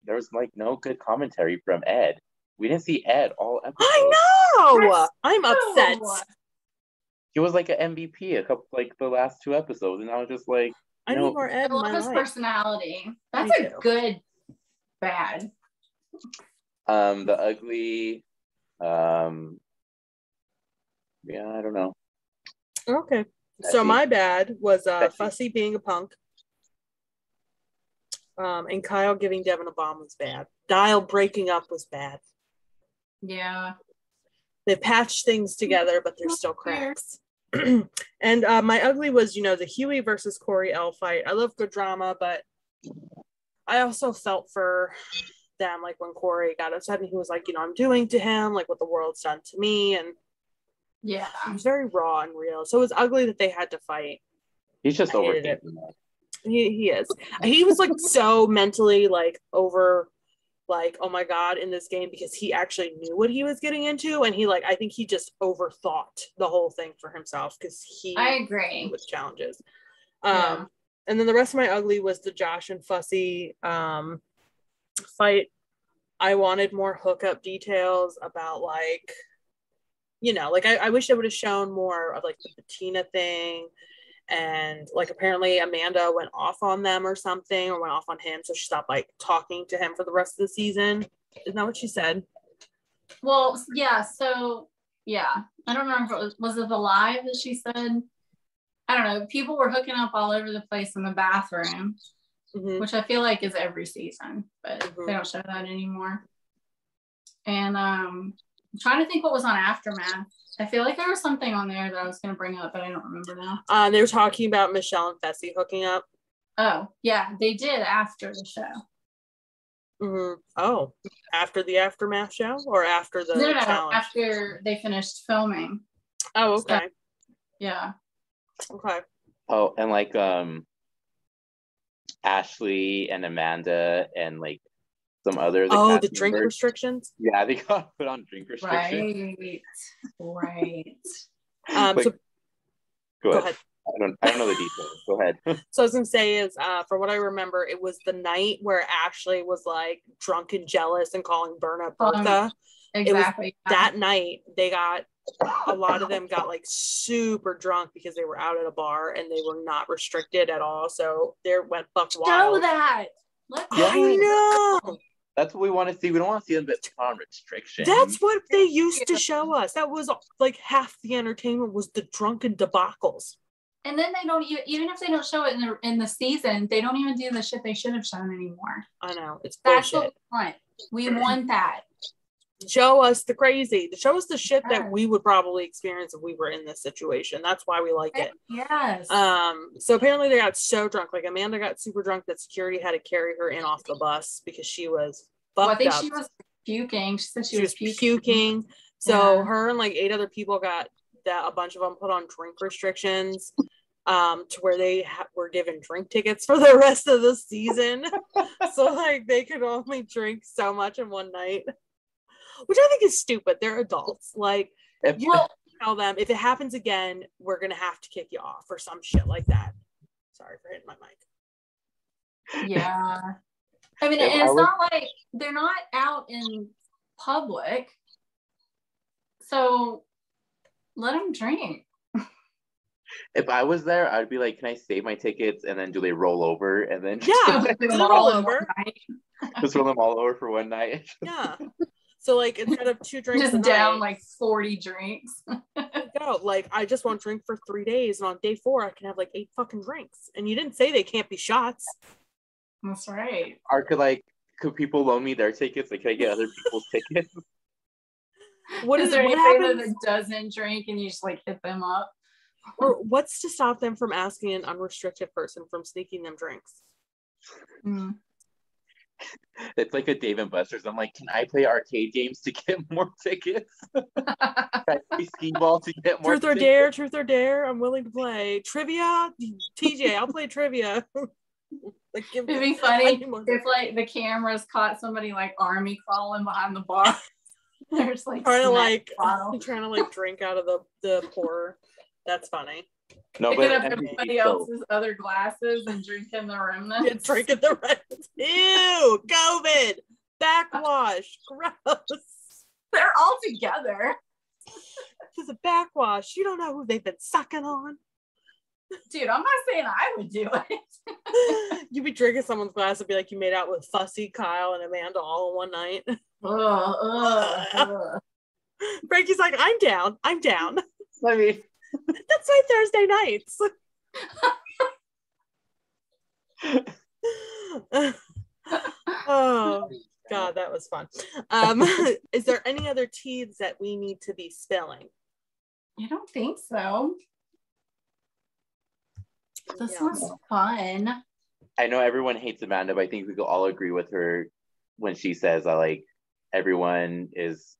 there was like no good commentary from Ed. We didn't see Ed all episode. I know. I'm upset. He was like an MVP a couple, like the last 2 episodes, and I was just like, I need more Ed in my life. I love his personality. That's a good bad. The ugly, yeah, I don't know. Okay, so my bad was Fussy being a punk. And Kyle giving Devin a bomb was bad. Dial breaking up was bad. Yeah. They patched things together, but there's still cracks. And my ugly was, the Huey versus Corey L fight. I love good drama, but I also felt for them, like when Corey got upset and he was like, I'm doing to him like what the world's done to me. And yeah, it was very raw and real. So it was ugly that they had to fight. He's just overthinking it. He is. He was like so mentally like over, like, oh my God, in this game, because he actually knew what he was getting into, and he I think he just overthought the whole thing for himself because I agree with challenges. And then the rest of my ugly was the Josh and Fussy fight. I wanted more hookup details about I wish I would have shown more of like the patina thing. And like apparently Amanda went off on them or something, or went off on him, so she stopped like talking to him for the rest of the season. Isn't that what she said? Well, yeah. So yeah, I don't remember. Was it the live that she said? I don't know. People were hooking up all over the place in the bathroom, which I feel like is every season, but they don't show that anymore. And I'm trying to think what was on Aftermath. I feel like there was something on there that I was going to bring up, but I don't remember now. They were talking about Michelle and Fessy hooking up. Oh, yeah, they did after the show. Oh, after the Aftermath show or after the challenge? After they finished filming. Oh, okay. So, yeah. Okay. Oh, and like Ashley and Amanda and like some other the drink members. Restrictions. Yeah, they got put on drink restrictions. Right. So go ahead. I don't know the details. Go ahead. So I was gonna say is from what I remember, it was the night where Ashley was like drunk and jealous and calling Berna Bertha. Exactly. It was that night they got a lot of them got like super drunk because they were out at a bar and they were not restricted at all. So they went buck wild. Show that. I know. That's what we want to see. We don't want to see them on restrictions. That's what they used to show us. That was like half the entertainment was the drunken debacles. And then they don't even if they don't show it in the season, they don't even do the shit they should have shown anymore. I know, it's that's bullshit. What we want. We want that. Show us the crazy. Show us the shit that we would probably experience if we were in this situation. That's why we like it. Yes. So apparently they got so drunk. Like Amanda got super drunk that security had to carry her in off the bus because she was fucked up. I think she was puking. She said she was puking. So her and like 8 other people got that. A bunch of them put on drink restrictions. To where they were given drink tickets for the rest of the season. So like they could only drink so much in one night. Which I think is stupid. They're adults. Like, you tell them if it happens again, we're gonna have to kick you off or some shit like that. Sorry for hitting my mic. Yeah, I mean, and it's not like they're not out in public, so let them drink. If I was there, I'd be like, "Can I save my tickets?" And then do they roll over? And then roll over. Just roll them all over for one night. Yeah. So like instead of 2 drinks just down like 40 drinks. Go. Like I just won't drink for 3 days, and on day 4 I can have like 8 fucking drinks. And you didn't say they can't be shots. That's right. Or could people loan me their tickets? Like, can I get other people's tickets? What is there anybody that doesn't drink and you just like hit them up? Or what's to stop them from asking an unrestricted person from sneaking them drinks? It's like a Dave and Buster's. I'm like, can I play arcade games to get more tickets? Can I play skee ball to get more tickets? Truth or dare. I'm willing to play. Trivia? TJ, I'll play trivia. Like, it'd be funny if like the cameras caught somebody like army crawling behind the bar. There's like trying to like drink out of the pour. That's funny. No, picking but up everybody else's other glasses and drinking the remnants. And drinking the remnants. Ew, COVID, backwash, gross. They're all together. This is a backwash. You don't know who they've been sucking on. Dude, I'm not saying I would do it. You'd be drinking someone's glass and be like you made out with Fussy, Kyle, and Amanda all in one night. Frankie's like, I'm down. I mean, that's my Thursday nights. Oh God, that was fun. Is there any other teas that we need to be spilling? I don't think so. This was fun. I know everyone hates Amanda, but I think we could all agree with her when she says that like everyone is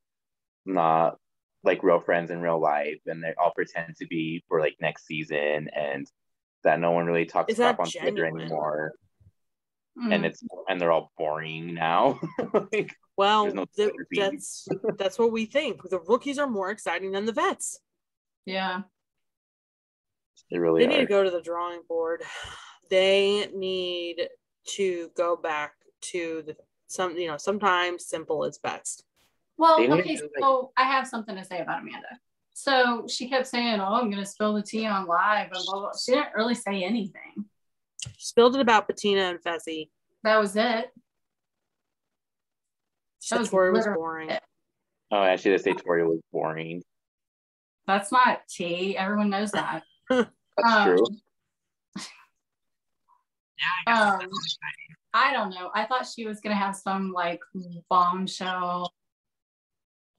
not like real friends in real life, and they all pretend to be for like next season, and that no one really talks crap on Twitter anymore. And they're all boring now. Like, well, that's what we think. The rookies are more exciting than the vets. Yeah. They really need to go to the drawing board. They need to go back to sometimes simple is best. Well, okay, so I have something to say about Amanda. So she kept saying, "Oh, I'm gonna spill the tea on live," and blah, blah. She didn't really say anything. She spilled it about Bettina and Fessy. That was it. Tori was boring. Oh, I should have said Tori was boring. That's not tea. Everyone knows that. That's true. Yeah, I don't know. I thought she was gonna have some like bombshell.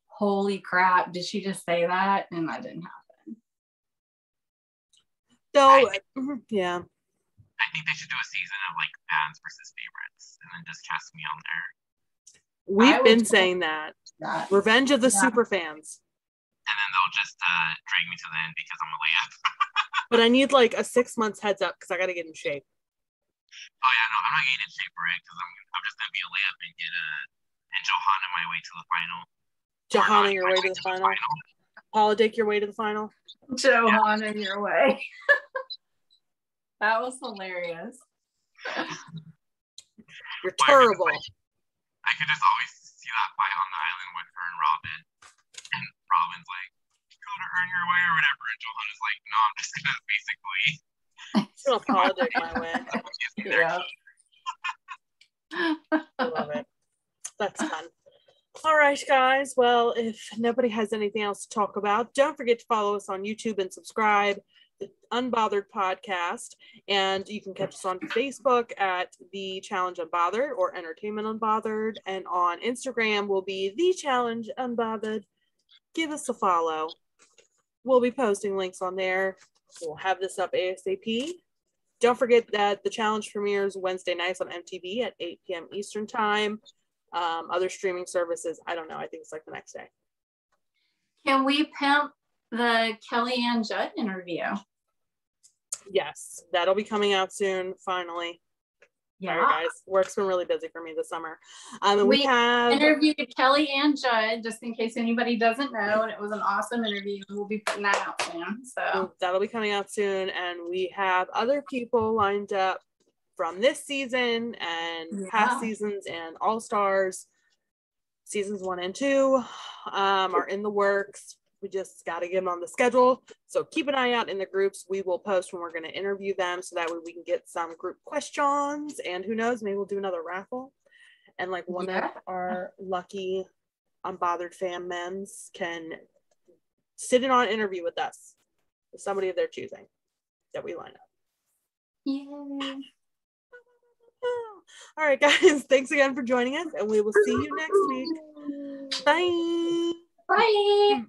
Holy crap! Did she just say that? And that didn't happen. So yeah. I think they should do a season of like fans versus favorites, and then just cast me on there. We've been saying that. Revenge of the super fans. And then they'll just drag me to the end because I'm a layup. But I need like a 6 months heads up because I got to get in shape. Oh yeah, no, I'm not getting in shape for it because I'm just gonna be a layup and get and Johanna my way to the final. Johanna your way to the final. Paula Dick your way to the final. Johanna your way. That was hilarious. You're terrible. I could just always see that fight on the island with her and Robin. And Robin's like, you gotta earn your way or whatever. And Johanna's like, no, I'm just gonna basically gonna apologize my way. Yeah. I love it. That's fun. All right, guys. Well, if nobody has anything else to talk about, don't forget to follow us on YouTube and subscribe. The Unbothered Podcast, and you can catch us on Facebook at The Challenge Unbothered or Entertainment Unbothered, and on Instagram will be The Challenge Unbothered. Give us a follow. We'll be posting links on there. We'll have this up ASAP. Don't forget that the challenge premieres Wednesday nights on MTV at 8 p.m. Eastern Time. Other streaming services, I don't know. I think it's like the next day. Can we pimp the Kellyanne Jutt interview? Yes, that'll be coming out soon, finally. Yeah. All right, guys. Work's been really busy for me this summer. And we have interviewed Kellyanne Jutt, just in case anybody doesn't know, and it was an awesome interview. We'll be putting that out soon. So that'll be coming out soon, and we have other people lined up from this season and past seasons and All Stars. Seasons 1 and 2 are in the works. We just got to get them on the schedule. So keep an eye out in the groups. We will post when we're going to interview them so that way we can get some group questions. And who knows, maybe we'll do another raffle. And like one of our lucky Unbothered fan men's can sit in on an interview with us. With somebody of their choosing that we line up. Yay. All right, guys. Thanks again for joining us. And we will see you next week. Bye. Bye.